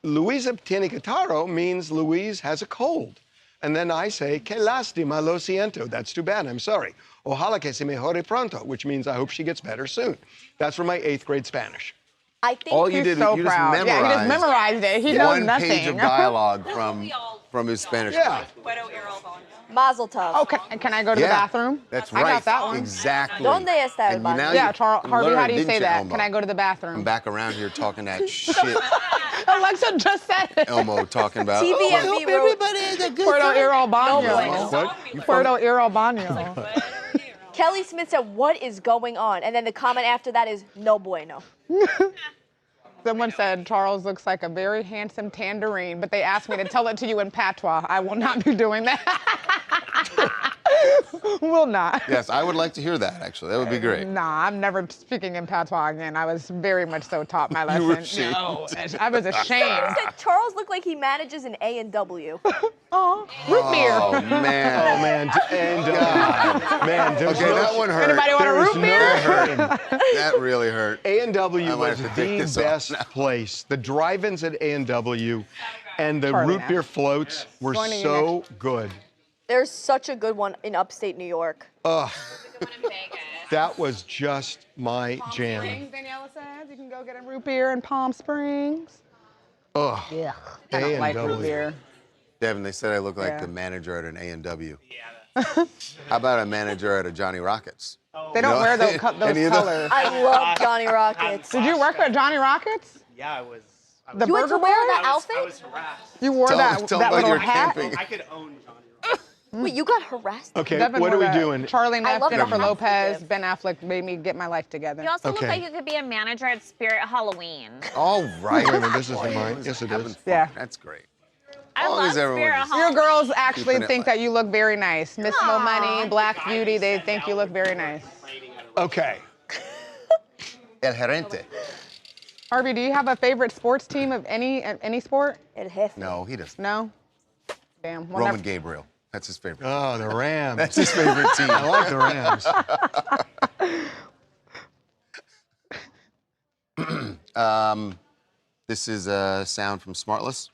Luisa tiene catarro means Louise has a cold. And then I say, que lástima, lo siento. That's too bad, I'm sorry. Ojalá que se mejore pronto, which means I hope she gets better soon. That's from my 8th grade Spanish. I think All you He's did, so you just proud. memorized. Yeah, he just memorized it. He knows one nothing. page of dialogue from his Spanish class. Mazel tov. Oh, can I go to the bathroom? That's I right. got that one. Exactly. ¿Dónde está el And baño? now Yeah, you Harvey, how learned, do you didn't say that? Elmo? Can I go to the I'm bathroom? back around here talking that shit Alexa just said it. Elmo talking about. TVMB wrote Puerto Iro Baño. What? Puerto Iro Baño. Kelly Smith said, "What is going on?" And then the comment after that is, "No bueno." Someone said Charles looks like a very handsome tangerine, but they asked me to tell it to you in patois. I will not be doing that. Will not. Yes, I would like to hear that, actually. That would be great. Nah, I'm never speaking in patois again. I was very much so taught my lesson. You were ashamed. No, I was ashamed. Someone said Charles looked like he manages an A&W. Oh, root beer. Oh, man. Oh, man. Man, there's Okay, no, that one hurt. Anybody want a there's root no beer? hurting. That really hurt. A&W I might was have to take the this off best now. place. The drive-ins at A&W and the Charlie root now. beer floats were Joining you so good. There's such a good one in upstate New York. Ugh. That was just my jam. Springs, Daniela says. You can go get a root beer in Palm Springs. Ugh. Yeah. I don't like root A&W. beer. Devin, they said I look like Yeah. the manager at an A&W. How about a manager at a Johnny Rockets? They don't No. wear those Any of those? colors. I love Johnny Rockets. Did you work at Johnny Rockets? Yeah, I was. The You had burger to wear boy? that I outfit? was harassed. You wore Tell that about little your hat? camping. I could own Johnny Rockets. Wait, you got harassed? Okay, Devin what are wore we that. doing? Charlie I Neff, love Jennifer that Lopez, outfit. Ben Affleck made me get my life together. You also look Okay. like you could be a manager at Spirit Halloween. All right. Wait a minute, this isn't mine. Yes, it Having is. fun. Yeah. That's great. I long love as everyone Spirit is- Your Halloween. girls actually Keeping it think light. that you look very nice. Miss No Money, Black Beauty, they think you look very nice. Okay. El Gerente. Harvey, do you have a favorite sports team of any sport? El Jefe. No, he doesn't. No? Damn. Well, Roman never- Gabriel. That's his favorite. Oh, the Rams. That's his favorite team. I like the Rams. This is a sound from Smartless.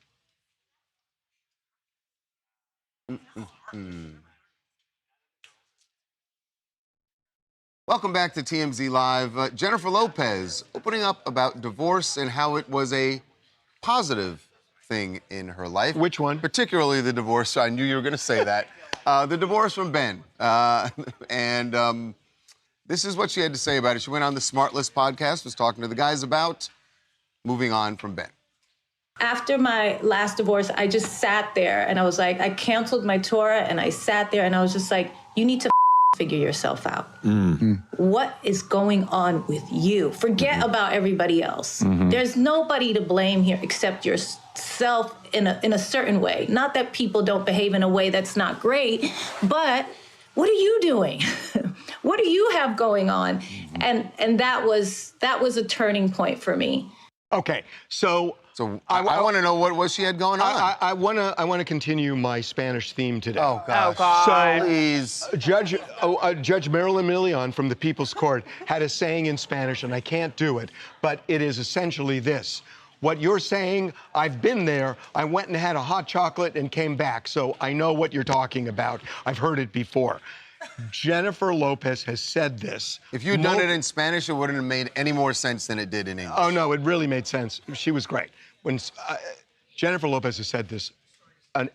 Welcome back to TMZ Live. Jennifer Lopez opening up about divorce and how it was a positive thing in her life. Which one? Particularly the divorce. I knew you were going to say that. The divorce from Ben. This is what she had to say about it. She went on the Smartless podcast, was talking to the guys about moving on from Ben. After my last divorce, I just sat there and I was like, I canceled my tour and I sat there and I was just like, you need to figure yourself out. What is going on with you? Forget about everybody else. There's nobody to blame here except yourself in a certain way. Not that people don't behave in a way that's not great, but what are you doing? What do you have going on? And that was a turning point for me. Okay, so I want to know what she had going on. I want to continue my Spanish theme today. Oh, gosh. So, please. Judge Marilyn Milian from the People's Court had a saying in Spanish, and I can't do it, but it is essentially this. What you're saying, I've been there. I went and had a hot chocolate and came back, so I know what you're talking about. I've heard it before. Jennifer Lopez has said this. If you'd done it in Spanish, it wouldn't have made any more sense than it did in English. Oh, no, it really made sense. She was great. When Jennifer Lopez has said this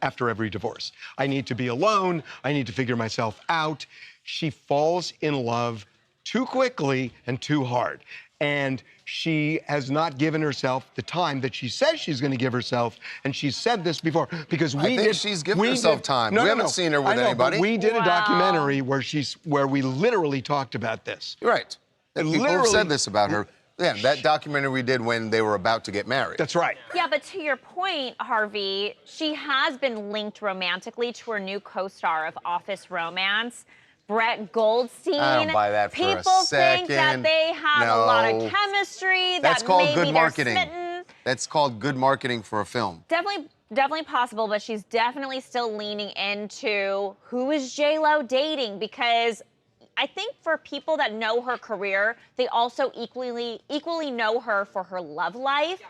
after every divorce. I need to be alone. I need to figure myself out. She falls in love too quickly and too hard. And she has not given herself the time that she says she's going to give herself. And she's said this before because I think she's given herself time. We haven't seen her with anybody. But we did a documentary where we literally talked about this. You're right. And people have said this about her. Yeah, that documentary we did when they were about to get married. That's right. Yeah, but to your point, Harvey, she has been linked romantically to her new co-star of Office Romance, Brett Goldstein. I don't buy that for a People think that second. they have a lot of chemistry. That's that called maybe good they're marketing. smitten. That's called good marketing for a film. Definitely possible, but she's definitely still leaning into who is J-Lo dating, because I think for people that know her career, they also equally know her for her love life.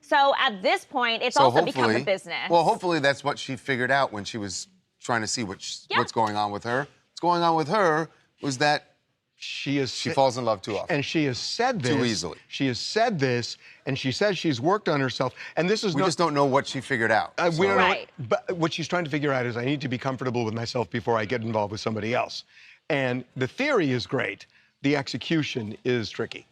So at this point, it's also become a business. Well, hopefully that's what she figured out when she was trying to see what's going on with her. What's going on with her was that she falls in love too often. And she has said this. Too easily. She has said this, and she says she's worked on herself. And this is we just don't know what she figured out. We don't know but what she's trying to figure out is I need to be comfortable with myself before I get involved with somebody else. And the theory is great. The execution is tricky.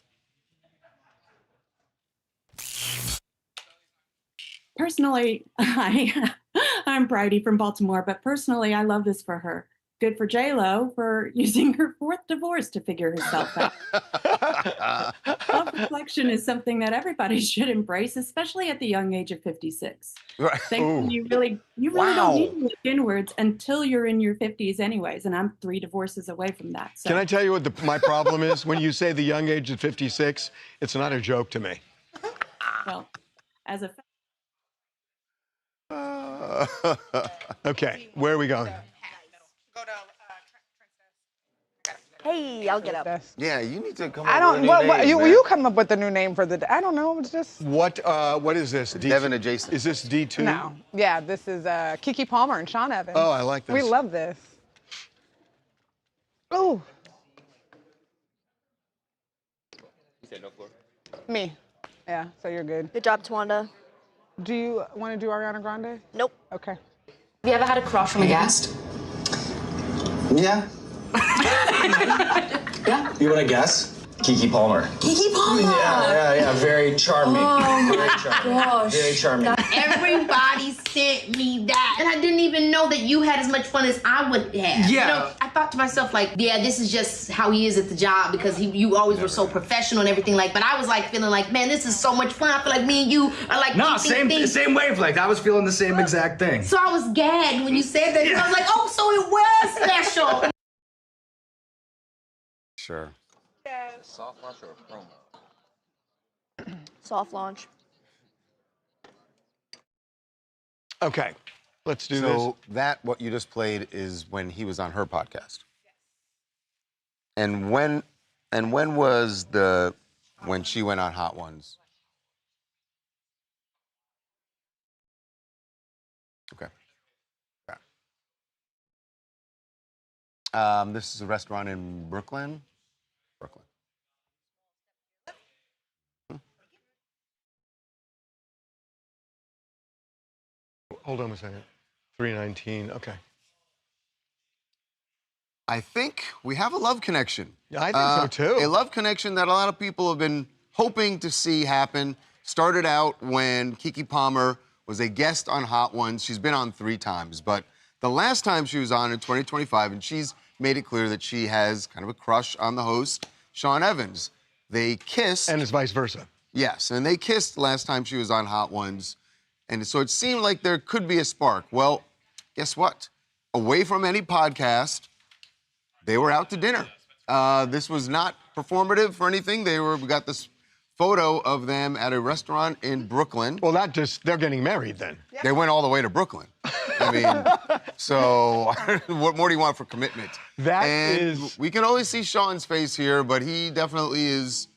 Personally, I'm Bridie from Baltimore, but personally, I love this for her. Good for J-Lo for using her 4th divorce to figure herself out. Self-reflection is something that everybody should embrace, especially at the young age of 56. Right. You really don't need to look inwards until you're in your 50s anyways, and I'm 3 divorces away from that. So. Can I tell you what my problem is? When you say the young age of 56, it's not a joke to me. Well, as a... Okay, where are we going? Hey, I'll get up. Yeah, you need to come I up don't. with a new name, man. You come up with the new name for the. I don't know. It's just. What is this? Devin adjacent. Is this D2? No. Yeah, this is Keke Palmer and Sean Evans. Oh, I like this. We love this. Ooh. You said no floor. Me. Yeah. So you're good. Good job, Tawanda. Do you want to do Ariana Grande? Nope. Okay. Have you ever had a crush on a guest? Yeah. Yeah. You want to guess? Keke Palmer. Keke Palmer. Yeah. Very charming. Oh Very my charming. gosh. Very charming. Everybody sent me that. And I didn't even know that you had as much fun as I would have. Yeah. You know, I thought to myself, like, yeah, this is just how he is at the job because you always were so professional and everything. Like, but I was like feeling like, man, this is so much fun. I feel like me and you are like No, same wavelength. I was feeling the same exact thing. So I was gagged when you said that. I was like, oh, so it was special. Sure. Soft launch or a promo? Soft launch. Okay, let's do this. So what you just played is when he was on her podcast. And when was when she went on Hot Ones? Okay. This is a restaurant in Brooklyn. Hold on a second. 319. Okay. I think we have a love connection. Yeah, I think so too. A love connection that a lot of people have been hoping to see happen. Started out when Keke Palmer was a guest on Hot Ones. She's been on 3 times, but the last time she was on in 2025, and she's made it clear that she has kind of a crush on the host, Sean Evans. They kissed. And it's vice versa. Yes, and they kissed last time she was on Hot Ones. And so it seemed like there could be a spark. Well, guess what? Away from any podcast, they were out to dinner. This was not performative for anything. We got this photo of them at a restaurant in Brooklyn. Well, they're getting married then. Yeah. They went all the way to Brooklyn. I mean, so what more do you want for commitment? We can always see Sean's face here, but he definitely is,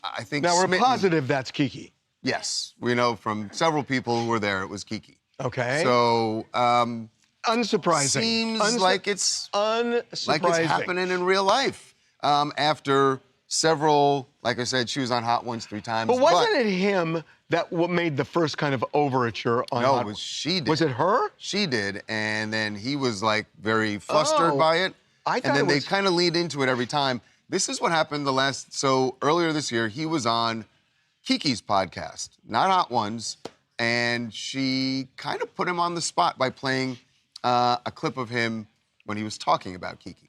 I think, Now, we're smitten. positive that's Keke. Yes, we know from several people who were there it was Keke. Okay. So, unsurprising. Seems like it's unsurprising. happening in real life. After several, like I said, she was on Hot Ones 3 times. But wasn't it him that made the first kind of overture on No, Hot it was she did. Was it her? She did, and then he was like very flustered by it. I thought and then it they was... kind of lead into it every time. This is what happened earlier this year, he was on Keke's podcast, not Hot Ones, and she kind of put him on the spot by playing a clip of him when he was talking about Keke.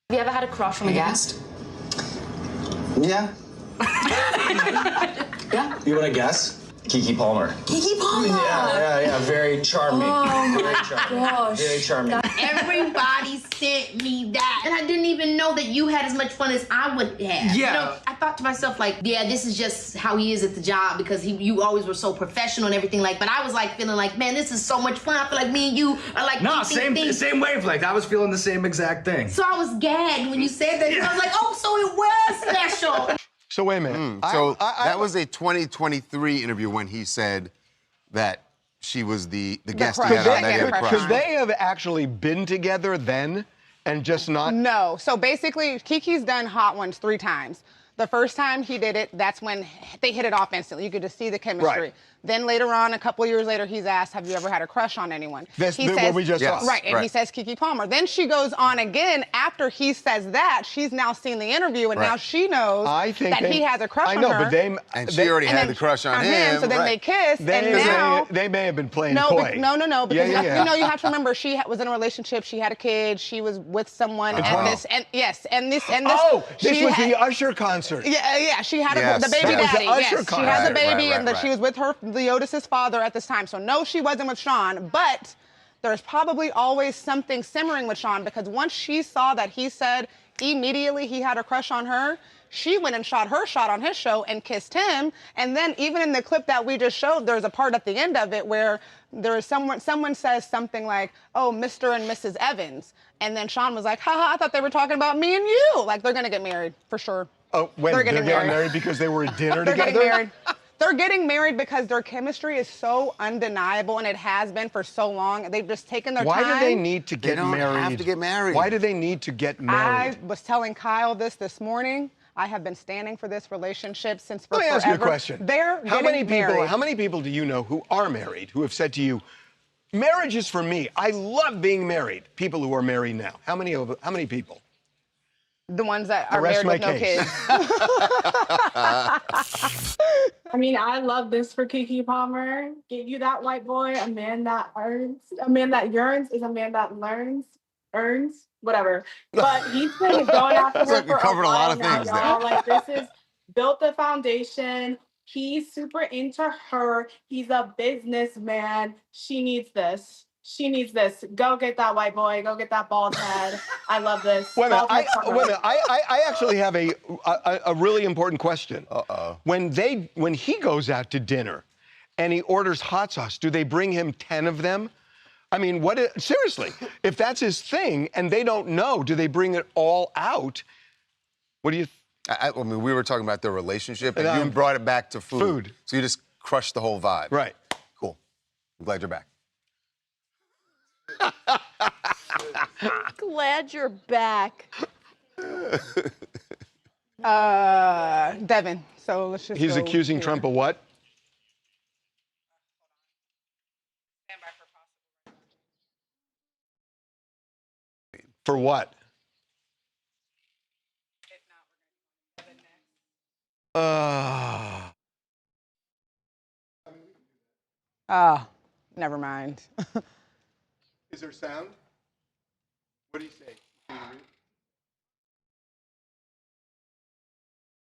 Have you ever had a crush on a guest? Yeah. Yeah. You want to guess? Keke Palmer. Keke Palmer. Yeah. Very charming. Oh Very my charming. gosh. Very charming. Everybody sent me that. And I didn't even know that you had as much fun as I would have. Yeah. You know, I thought to myself, like, yeah, this is just how he is at the job because you always were so professional and everything. Like, but I was like feeling like, man, this is so much fun. I feel like me and you are like, No, same wavelength. I was feeling the same exact thing. So I was gagged when you said that. I was like, oh, so it was special. So wait a minute. That was a 2023 interview when he said that she was the guest he had on that he had a crush Could on. they have actually been together then and just not? No. So basically, Kiki's done Hot Ones 3 times. The first time he did it, that's when they hit it off instantly. You could just see the chemistry. Right. Then later on, a couple of years later, he's asked, have you ever had a crush on anyone? That's he what we just saw. Right, and he says Keke Palmer. Then she goes on again after he says that. She's now seen the interview, and now she knows that he has a crush on her. And she already had the crush on him. So then they kiss, and now... They may have been playing No, coy. no, because Yeah. you know, you have to remember she was in a relationship, she had a kid, she was with someone, and this. Oh, this was the Usher concert. Yeah, she had Yes. the baby That was the daddy. Usher Yes, she concert. has a baby, Right, and she was with Leotis's father at this time. So no, she wasn't with Sean, but there's probably always something simmering with Sean because once she saw that he said immediately he had a crush on her, she went and shot her shot on his show and kissed him. And then even in the clip that we just showed, there's a part at the end of it where there is someone says something like, oh, Mr. and Mrs. Evans. And then Sean was like, haha, I thought they were talking about me and you. Like, they're gonna get married, for sure. Oh, wait, they're getting married because they were at dinner They're together? getting married. They're getting married because their chemistry is so undeniable, and it has been for so long. They've just taken their time. Why do they need to get married? They don't have to get married. Why do they need to get married? I was telling Kyle this morning. I have been standing for this relationship since Let me forever. ask you a question. They're how many getting people? married. How many people do you know who are married who have said to you, "Marriage is for me. I love being married." People who are married now. How many people? The ones that are married with no kids. I mean, I love this for Keke Palmer. Get you that white boy, a man that earns. A man that yearns is a man that learns, earns, whatever. But he's been going after her for covered a lot of now, things y'all. there. Like, this is built the foundation. He's super into her. He's a businessman. She needs this. She needs this. Go get that white boy. Go get that bald head. I love this. Wait a minute. Bald head Palmer. I actually have a really important question. When he goes out to dinner and he orders hot sauce, do they bring him 10 of them? I mean, seriously, if that's his thing and they don't know, do they bring it all out? What do you I mean, we were talking about their relationship, and you brought it back to food. So you just crushed the whole vibe. Right. Cool. I'm glad you're back. Glad you're back. Devin. So let's just He's go accusing here. Trump of what? For what? Never mind. Is there sound? What do you say? Can you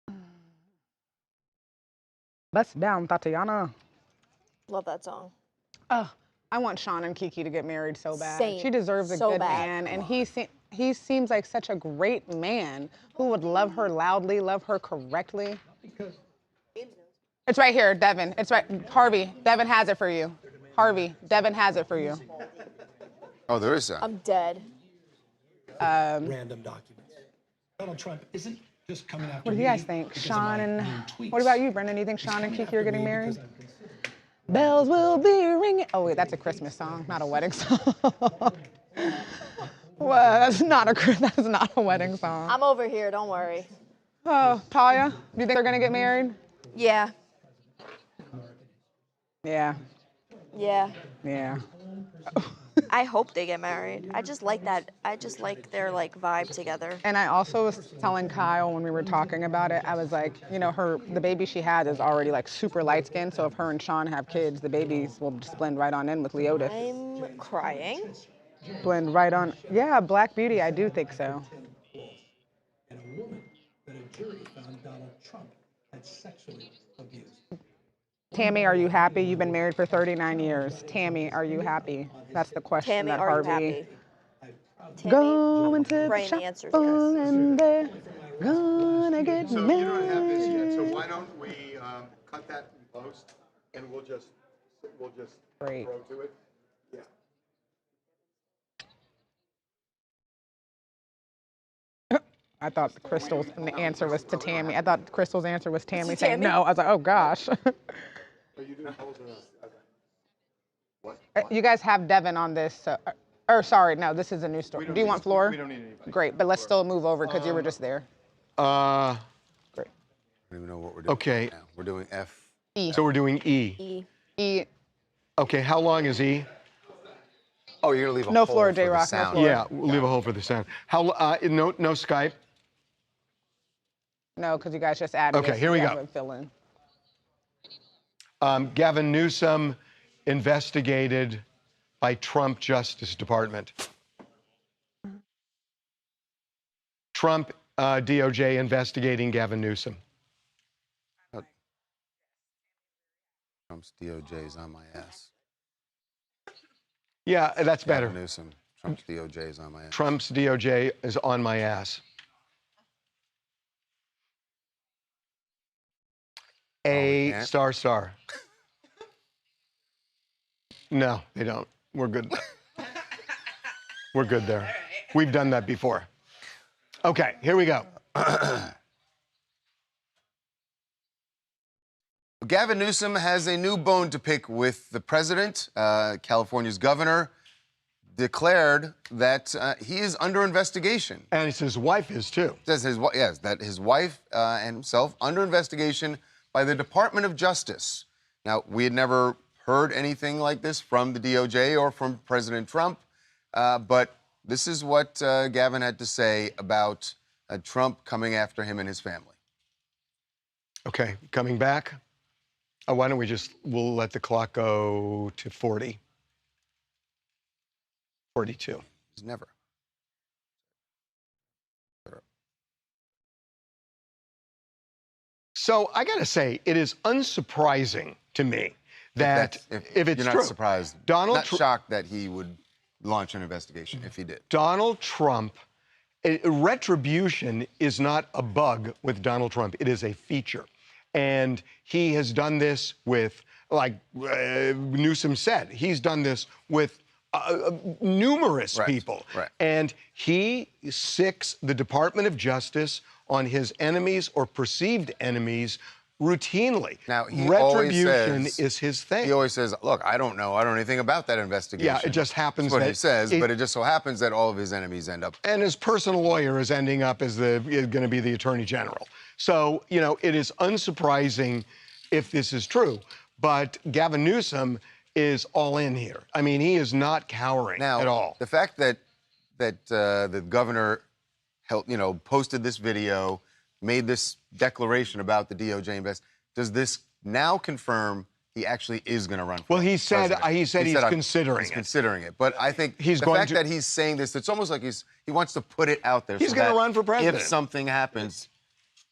read? Bust down, Tatiana. Love that song. Oh, I want Sean and Keke to get married so bad. Same. She deserves a So good bad. man, and he seems like such a great man who would love her loudly, love her correctly. It's right here, Devin. It's right, Harvey. Devin has it for you. Harvey, Devin has it for you. Oh, there is sound. I'm dead. Random documents. Donald Trump isn't just coming after What do you guys think? Sean and what about you, Brendan? Do you think Sean and Keke are getting married? Bells will be ringing. Oh wait, that's a Christmas song, not a wedding song. Well, that's not a wedding song. I'm over here, don't worry. Oh, Talia, do you think they're gonna get married? Yeah. Yeah. Yeah. Yeah. I hope they get married. I just like that. I just like their vibe together. And I also was telling Kyle when we were talking about it, I was like, you know, the baby she had is already super light skinned, so if her and Sean have kids, the babies will just blend right on in with Leotis. I'm crying. Blend right on. Yeah, Black Beauty, I do think so. and a woman that a jury found Donald Trump sexually abused. Tammy, are you happy? You've been married for 39 years. Tammy, are you happy? That's the question Tammy, that are you Harvey. happy? Going to the Praying the shop answer's yes. and they're gonna get So you don't have this yet, so married. why don't we cut that in post, and we'll just Great. throw to it? Yeah. I thought Crystal's answer was to Tammy. I thought Crystal's answer was Tammy it saying Tammy? no. I was like, oh gosh. Are you doing polls or not? What? You guys have Devin on this. Or sorry, no, this is a new story. Do you want floor? We don't need anybody. Great, but let's still move over because you were just there. Great. I don't even know what we're doing. Okay. Now. We're doing F. E. So we're doing E. E. Okay, how long is E? Oh, you're gonna leave a No hole floor, for the J-Rock, no sound. floor. Yeah, we'll leave a hole for the sound. How? No Skype. No, because you guys just added. Okay, this. here we Yeah, go. but fill in. Gavin Newsom investigated by Trump Justice Department. Trump DOJ investigating Gavin Newsom. Trump's DOJ is on my ass. Yeah, that's better. Gavin Newsom. Trump's DOJ is on my ass. Trump's DOJ is on my ass. A star. No, they don't. We're good. We're good there. We've done that before. Okay, here we go. Gavin Newsom has a new bone to pick with the president. California's governor declared that he is under investigation. And his wife is too. Says that his wife and himself under investigation by the Department of Justice. Now, we had never heard anything like this from the DOJ or from President Trump, but this is what Gavin had to say about Trump coming after him and his family. Okay, coming back. Why don't we'll let the clock go to 40. 42. Never. So I got to say, it is unsurprising to me that if it's you're true, not surprised, Donald not shocked that he would launch an investigation if he did. Donald Trump, retribution is not a bug with Donald Trump. It is a feature. And he has done this with, like Newsom said, he's done this with numerous people. Right. And he sicks the Department of Justice on his enemies or perceived enemies routinely. Now, he retribution is his thing. He always says, look, I don't know anything about that investigation. Yeah, it just happens That's what that he says, but it just so happens that all of his enemies end up. And his personal lawyer is ending up as going to be the Attorney General. So, it is unsurprising if this is true. But Gavin Newsom is all in here. I mean, he is not cowering at all. The fact that the governor posted this video, made this declaration about the DOJ invest, does this now confirm he actually is going to run for Well, he said president? he's considering it. Considering it. But I think he's the fact that he's saying this, it's almost like he wants to put it out there. He's so going to that run for president. If something happens,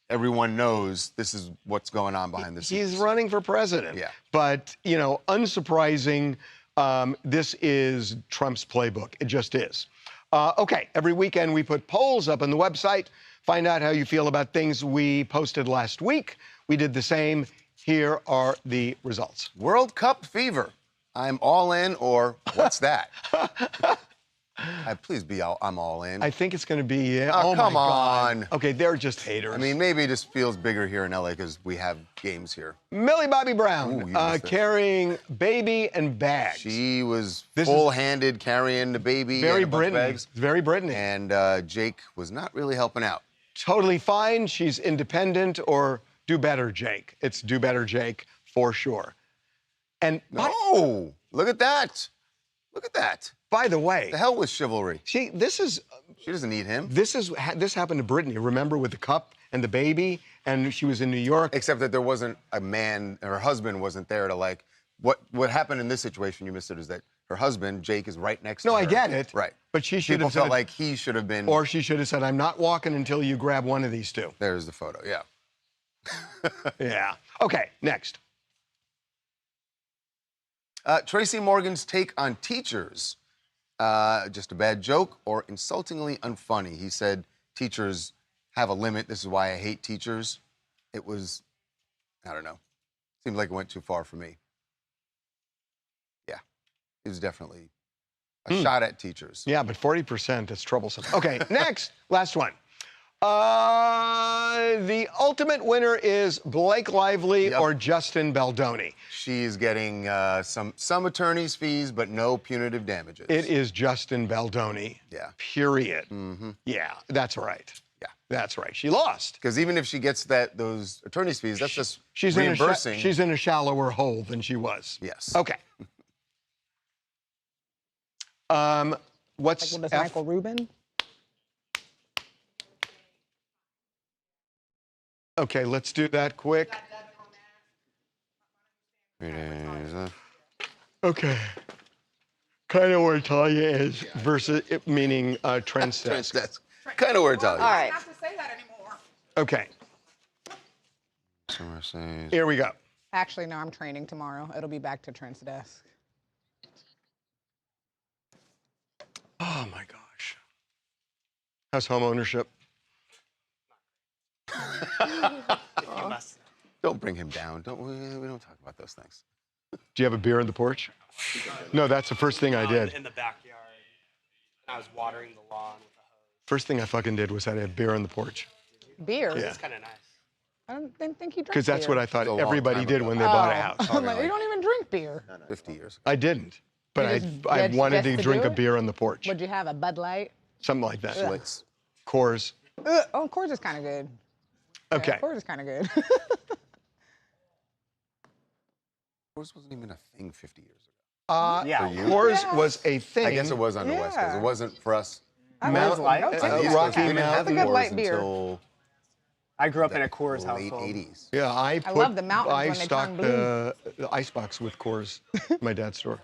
everyone knows this is what's going on behind the scenes. He's running for president. Yeah. But, unsurprising, this is Trump's playbook. It just is. Okay, every weekend we put polls up on the website. Find out how you feel about things we posted last week. We did the same. Here are the results. World Cup fever. I'm all in, or what's that? Please be I'm all in. I think it's going to be. Oh, my come God. on. Okay, they're just haters. I mean, maybe it just feels bigger here in LA because we have games here. Millie Bobby Brown carrying baby and bags. She was full-handed carrying the baby. Very and a bunch of Brittany. bags. Very Brittany. And Jake was not really helping out. Totally fine. She's independent, or do better, Jake. It's do better, Jake, for sure. And no, look at that. Look at that. By the way, the hell with chivalry. See, this is. She doesn't need him. This happened to Brittany. Remember, with the cup and the baby, and she was in New York. Except that there wasn't a man. Her husband wasn't there to like. What happened in this situation? You missed it. Is that her husband Jake is right next to her. No, I get it. Right. But she should People have said felt like he should have been. Or she should have said, "I'm not walking until you grab one of these two." There's the photo. Yeah. Yeah. Okay, next. Tracy Morgan's take on teachers. Just a bad joke or insultingly unfunny. He said teachers have a limit. This is why I hate teachers. It was, I don't know. Seemed like it went too far for me. Yeah, it was definitely a shot at teachers. Yeah, but 40% is troublesome. Okay, next, last one. The ultimate winner is Blake Lively or Justin Baldoni. She's getting some attorney's fees, but no punitive damages. It is Justin Baldoni. Yeah. Period. Mm-hmm. Yeah, that's right. Yeah. That's right. She lost. Because even if she gets those attorney's fees, that's just She's reimbursing. she's in a shallower hole than she was. Yes. Okay. What's Like, what is F? Michael Rubin? Okay, let's do that quick. Okay. Kind of where Talia is versus meaning Trent's desk. That's kind of where Talia is. All right. Okay. Here we go. Actually, no, I'm training tomorrow. It'll be back to Trent's desk. Oh my gosh. How's home ownership? Don't bring him down. We don't talk about those things. Do you have a beer on the porch? No, that's the first thing I did. In the backyard. I was watering the lawn with a hose. First thing I fucking did was I had a beer on the porch. Beer? Yeah. It's kind of nice. I didn't think he drank Because that's beer. what I thought It's a long everybody time did ago. when they bought a house. I'm like, you don't even drink beer. 50 years. I didn't. But You just- I just- wanted just to to drink do a it? beer on the porch. What'd you have, a Bud Light? Something like that. Schlitz. Coors. Oh, Coors is kind of good. Okay. Yeah, Coors is kind of good. Coors wasn't even a thing 50 years ago. Yeah. For you? Coors was a thing. I guess it was on the West Coast. It wasn't for us. Mount, On the East Coast, Rocky we didn't have Mountain. That's a good Coors light beer. until I grew up in a Coors late household. 80s. Yeah, I love the mountains I when they turn stocked blue. the icebox with Coors, my dad's store.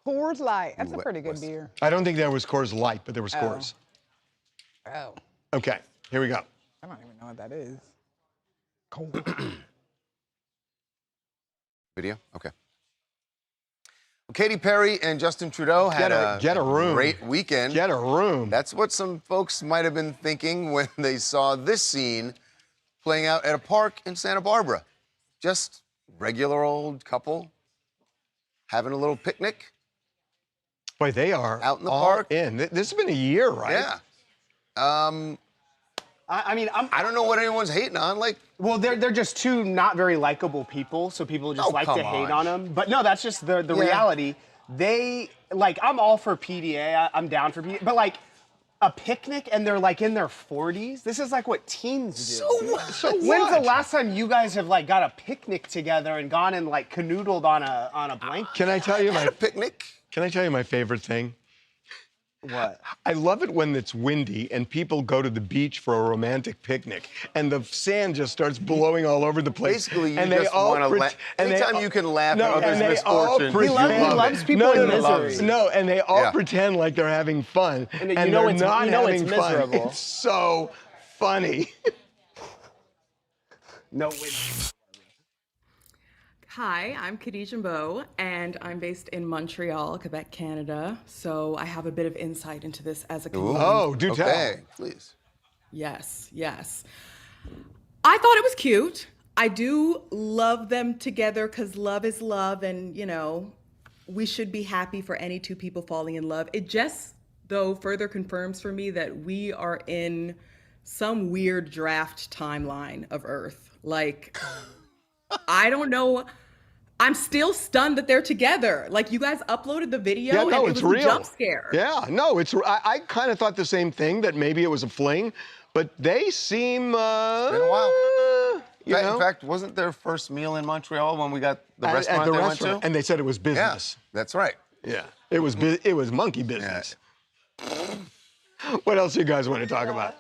Coors Light. That's a Ooh, pretty good West- beer. I don't think there was Coors Light, but there was Coors. Oh, Okay, here we go. I don't even know what that is. Coors. Video? Okay. Well, Katy Perry and Justin Trudeau had Get a room. great weekend. Get a room. That's what some folks might have been thinking when they saw this scene playing out at a park in Santa Barbara. Just regular old couple having a little picnic. Boy, they are out in the all park. in. This has been a year, right? Yeah. I mean, I don't know what anyone's hating on. Like, well, they're just two not very likable people, so people just like to hate on them. But no, that's just the reality. They, like, I'm all for PDA. I'm down for PDA. But, like, a picnic and they're, like, in their 40s? This is, like, what teens do. So When's the last time you guys have, like, got a picnic together and gone and, like, canoodled on a blanket? Can I tell you my picnic? Can I tell you my favorite thing? What? I love it when it's windy and people go to the beach for a romantic picnic and the sand just starts blowing all over the place. Basically, you and just want to laugh. Anytime you can laugh at others' misfortune. He loves people in misery. No, and they all pretend like they're having fun. And you they're know it's- not you know it's having fun. miserable. It's so funny. No, wait. Hi, I'm Khadija Mbow, and I'm based in Montreal, Quebec, Canada. So I have a bit of insight into this as a Canadian. Oh, do tell. Okay, please. Yes, yes. I thought it was cute. I do love them together because love is love, and, you know, we should be happy for any two people falling in love. It just, though, further confirms for me that we are in some weird draft timeline of Earth. Like, I don't know. I'm still stunned that they're together. Like, you guys uploaded the video Yeah, and no, it it's was real. a jump scare. Yeah, no, it's. I kind of thought the same thing, that maybe it was a fling, but they seem. It's been a while. You know? In fact, wasn't their first meal in Montreal when we got the At restaurant the they restaurant, went to? and they said it was business. Yeah, that's right. Yeah, it was monkey business. What else do you guys want to talk about?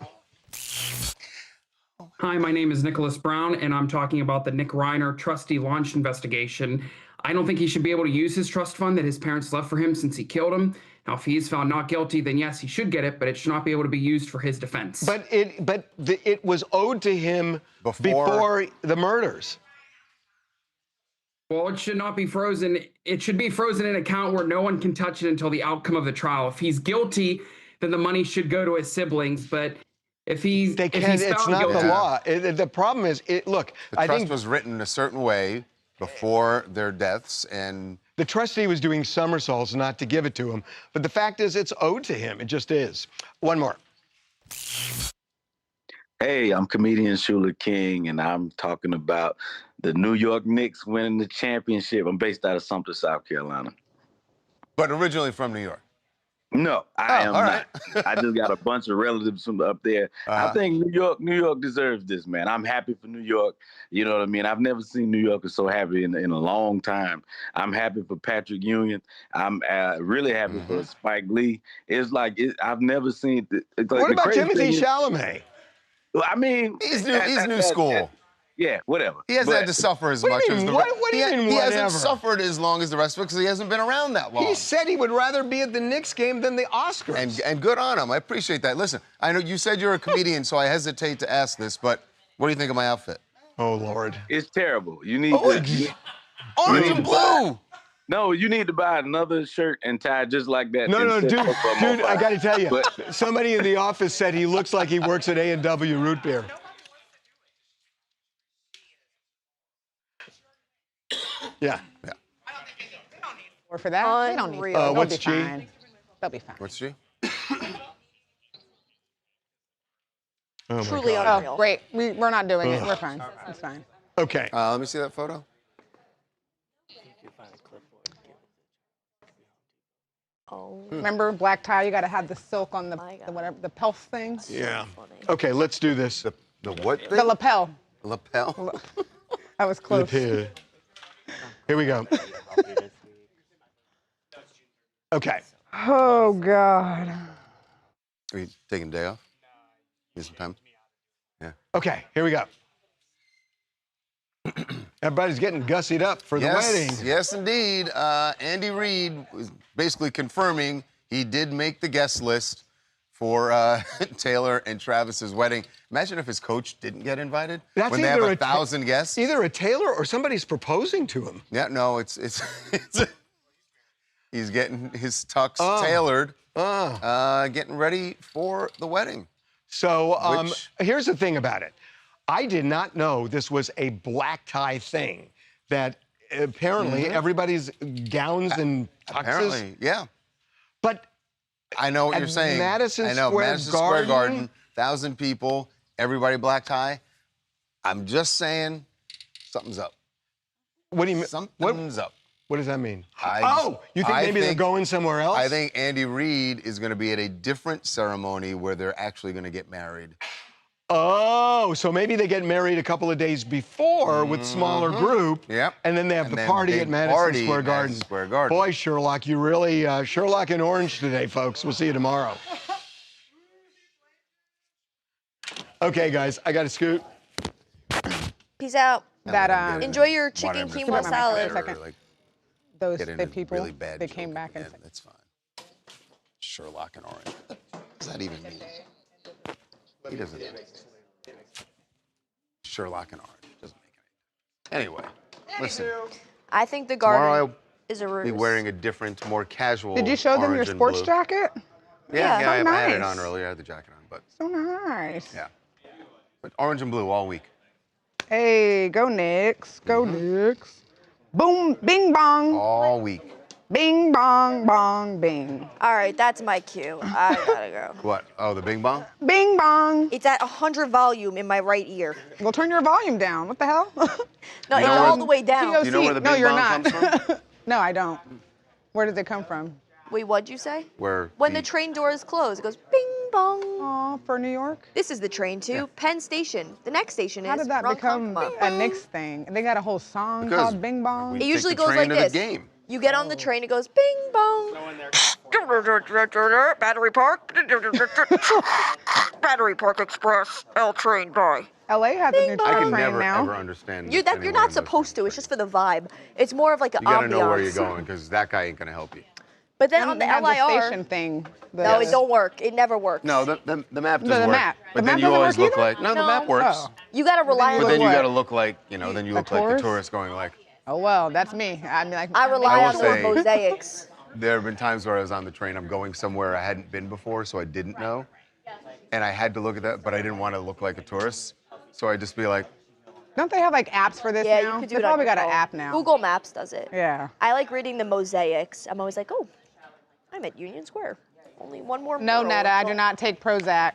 Hi, my name is Nicholas Brown, and I'm talking about the Nick Reiner trustee launch investigation. I don't think he should be able to use his trust fund that his parents left for him since he killed him. Now, if he is found not guilty, then yes, he should get it, but it should not be able to be used for his defense. But it was owed to him before the murders. Well, it should not be frozen. It should be frozen in an account where no one can touch it until the outcome of the trial. If he's guilty, then the money should go to his siblings. But if he's it's not guilty, the law. The problem is, look, The trust was written a certain way before their deaths, and the trustee was doing somersaults not to give it to him. But the fact is, it's owed to him. It just is. One more. Hey, I'm comedian Shula King, and I'm talking about the New York Knicks winning the championship. I'm based out of Sumter, South Carolina. but originally from New York. No, I am all not. I just got a bunch of relatives from up there. I think New York deserves this, man. I'm happy for New York. You know what I mean? I've never seen New Yorkers so happy in a long time. I'm happy for Patrick Ewing. I'm really happy for Spike Lee. It's like I've never seen. It's like What about crazy Timothy thing is- Chalamet? I mean, He's new school. Yeah, whatever. He hasn't had to suffer as much as the rest. What do you mean, He hasn't whatever? suffered as long as the rest of it because he hasn't been around that long. He said he would rather be at the Knicks game than the Oscars. And good on him. I appreciate that. Listen, I know you said you're a comedian, so I hesitate to ask this, but what do you think of my outfit? Oh, Lord. It's terrible. You need orange and blue. No, you need to buy another shirt and tie just like that. No, and dude, set up a mobile. I got to tell you, But- somebody in the office said he looks like he works at A&W Root Beer. Yeah. Or for that, they don't need. They'll what's be G? fine. They'll be fine. What's G? Oh, Truly my God. unreal. Oh, great. We're not doing it. Ugh. We're fine. It's fine. Okay. Let me see that photo. Oh. Remember black tie? You got to have the silk on the whatever the pelf thing. Yeah. Okay, let's do this. The what thing? The lapel. Lapel? That was close. Here we go. Okay. Oh God. Are you taking a day off? Need some time? Yeah. Okay, here we go. Everybody's getting gussied up for the wedding. Yes, indeed. Andy Reid was basically confirming he did make the guest list for Taylor and Travis's wedding. Imagine if his coach didn't get invited when they have 1,000 guests. Either a Taylor or somebody's proposing to him. Yeah, no, it's he's getting his tux tailored, getting ready for the wedding. So here's the thing about it. I did not know this was a black tie thing, that apparently everybody's gowns and tuxes. Apparently, yeah. But I know what at you're saying. Madison I know, Square Madison Garden? Square Garden, 1,000 people, everybody black tie. I'm just saying, something's up. What do you mean? Something's up. What does that mean? I You think maybe they're going somewhere else? I think Andy Reid is going to be at a different ceremony where they're actually going to get married. Oh, so maybe they get married a couple of days before with smaller group. Yep. And then they have And the then party big at Madison party Square at Garden. Madison Square Garden. Boy, Sherlock, you really Sherlock in orange today, folks. We'll see you tomorrow. Okay, guys, I got to scoot. Peace out. That Enjoy your chicken quinoa salad. Those Get in the a people, really bad they came back and Yeah, that's fine. Sherlock and orange. What does that even mean? He doesn't. Sherlock and orange doesn't make any. Anyway, listen. I think the Tomorrow garden is a I'll ruse. be wearing a different, more casual. Did you show them your orange and sports blue. jacket? Yeah, so I had it nice. on earlier. I had the jacket on, but So nice. yeah. But orange and blue all week. Hey, go Knicks. Go Knicks. Boom, bing bong. All week. Bing bong bong bing. All right, that's my cue. I gotta go. What? Oh, the Bing Bong? Bing bong. It's at 100 volume in my right ear. Well, turn your volume down. What the hell? No, You it's know all where- the way down. TOC. You know where the No, Bing you're Bong not. comes from? No, I don't. Where did they come from? Wait, what'd you say? Where? When the train doors close, it goes bing bong. Oh, for New York? This is the train to Penn Station. The next station How is did that become Ronkonkoma. a Knicks thing? They got a whole song Because called Bing Bong. It take usually the goes train like to the this. game. You get on the train, it goes bing bong. Battery Park. Battery Park Express. L train by. LA has a new I train can never now. ever understand. You're anyone not in those supposed to. It's just for the vibe. It's more of like an You gotta know where ambiance. you're going because that guy ain't gonna help you. But then And on the they have LIR, the station thing. no, it don't work. It never works. No, the map No, does the work. map. But The then map you doesn't always work look either? like no, the No. map works. Oh. You gotta rely on But then you the got to look like then you look like a tourist? tourist going like. Oh well, that's me. I mean, like I rely I on will those say- mosaics. There have been times where I was on the train, I'm going somewhere I hadn't been before, so I didn't know. And I had to look at that, but I didn't want to look like a tourist. So I'd just be like, Don't they have like apps for this Yeah, now? you could do They it on probably your got an phone. app now. Google Maps does it. Yeah. I like reading the mosaics. I'm always like, oh, I'm at Union Square. Only one more. No, mural. Netta, I do not take Prozac.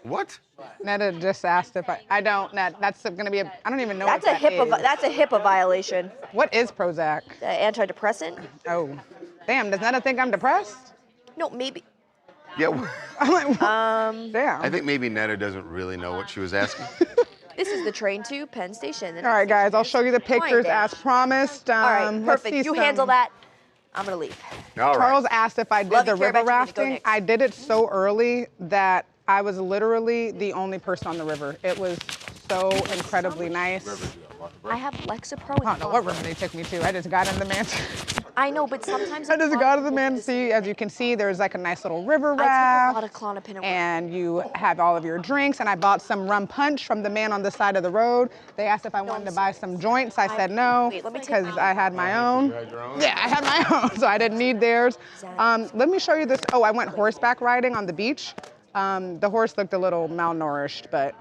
what? Netta just asked if I don't. That's gonna be I don't even know That's what a HIPAA. that is. That's a HIPAA violation. What is Prozac? The antidepressant. Oh, damn. Does Netta think I'm depressed? No, maybe. yeah. I'm like, Damn. I think maybe Netta doesn't really know what she was asking. This is the train to Penn Station. All right, guys, I'll show you the pictures Wyandotte. as promised. All right, Let's perfect. see You some- handle that. I'm gonna leave. All Charles asked if I did Love the you, care river about you, but go rafting. next. I did it so early that I was literally the only person on the river. It was so incredibly nice. I have Lexapro. I don't know what river they took me to. I just got in the man. I know, but sometimes I just got in the man. See, as you can see, there's like a nice little river raft. I take a lot of Klonopin. And you have all of your drinks. And I bought some rum punch from the man on the side of the road. They asked if I wanted to buy some joints. I said no because I had my own. Yeah, I had my own, so I didn't need theirs. Let me show you this. Oh, I went horseback riding on the beach. The horse looked a little malnourished, but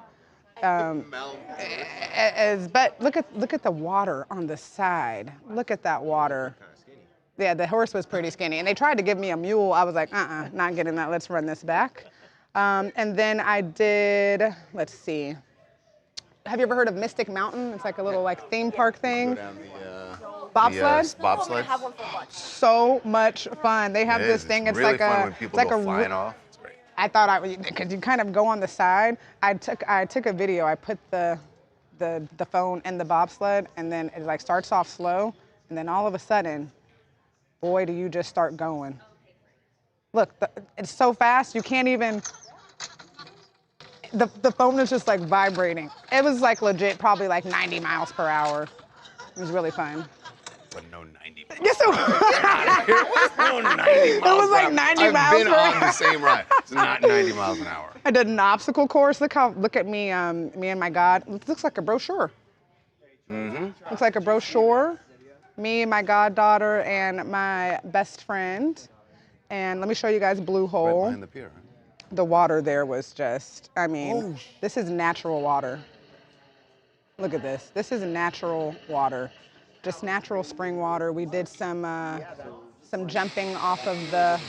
but look at the water on the side. Look at that water. Yeah, the horse was pretty skinny, and they tried to give me a mule. I was like, not getting that. Let's run this back. And then I did. Let's see. Have you ever heard of Mystic Mountain? It's like a little like theme park thing. Bobsled? Bobsled. So much fun. They have It this is. thing. It's It's really like fun a. when people it's like go a. flying off. It's great. I thought because you kind of go on the side. I took a video. I put the phone in the bobsled, and then it like starts off slow, and then all of a sudden, boy, do you just start going. Look, it's so fast you can't even. The phone is just like vibrating. It was like legit, probably like 90 miles per hour. It was really fun. But no 90 miles. Yes, it was. It was no 90 miles. It was like 90 miles I've been per on hour. the same ride. It's not 90 miles an hour. I did an obstacle course. Look at me, me and my God. It looks like a brochure. Mm-hmm. Looks like a brochure. Me, my goddaughter, and my best friend. And let me show you guys Blue Right Hole. behind the pier. Huh? The water there was just, I mean, this is natural water. Look at this. This is natural water. Just natural spring water. We did some jumping off of the,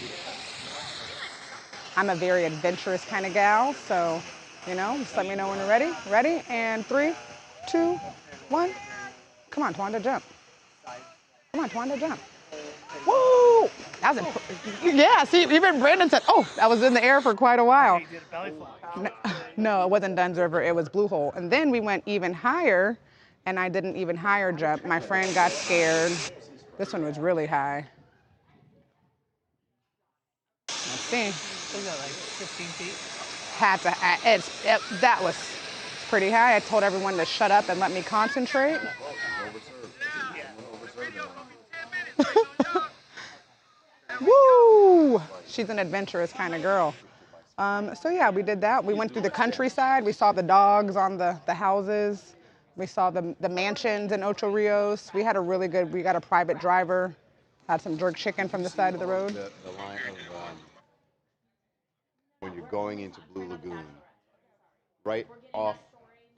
I'm a very adventurous kind of gal, so, just let me know when you're ready. Ready? And 3, 2, 1. Come on, Twanda, jump. Come on, Twanda, jump. Woo! That was yeah, see, even Brandon said, oh, that was in the air for quite a while. No, it wasn't Dunn's River, it was Blue Hole. And then we went even higher, and I did an even higher jump. My friend got scared. This one was really high. Let's see. Was that like 15 feet? That was pretty high. I told everyone to shut up and let me concentrate. Woo! She's an adventurous kind of girl. So yeah, we did that. We went through the countryside. We saw the dogs on the houses. We saw the mansions in Ocho Rios. We got a private driver. Had some jerk chicken from the side of the road. The line of when you're going into Blue Lagoon, right off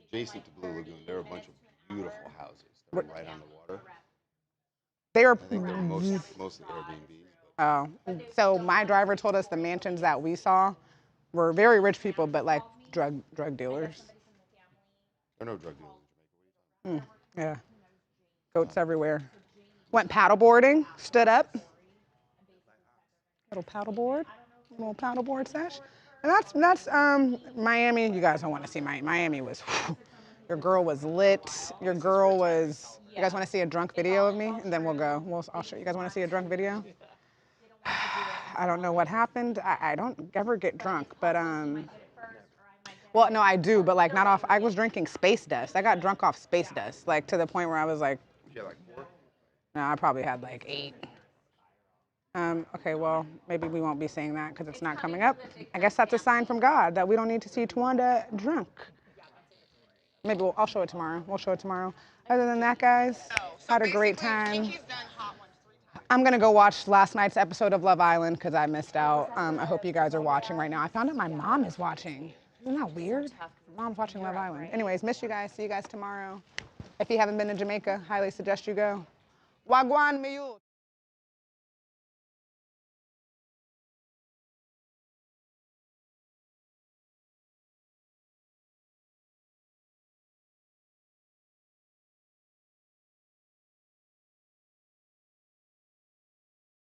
adjacent to Blue Lagoon, there are a bunch of beautiful houses that are right on the water. They are. I think they're mostly Airbnbs. Oh, so my driver told us the mansions that we saw were very rich people, but like drug dealers. There are no drug dealers in Jamaica. Yeah. Goats everywhere. Went paddleboarding, stood up. Little paddleboard sesh. And that's Miami. You guys don't want to see Miami. Miami was, your girl was lit. You guys want to see a drunk video of me? And then we'll go. I'll show you. You guys want to see a drunk video? I don't know what happened. I don't ever get drunk, but well, no, I do, but like not off. I was drinking space dust. I got drunk off space dust, like to the point where I was like, You had like 4? no, I probably had like 8. Okay, well, maybe we won't be saying that because it's not coming up. I guess that's a sign from God that we don't need to see Tawanda drunk. Maybe I'll show it tomorrow. We'll show it tomorrow. Other than that, guys, had a great time. I'm gonna go watch last night's episode of Love Island because I missed out. I hope you guys are watching right now. I found out my mom is watching. Isn't that weird? My mom's watching Love Island. Anyways, miss you guys. See you guys tomorrow. If you haven't been to Jamaica, highly suggest you go. Wagwan, me youth.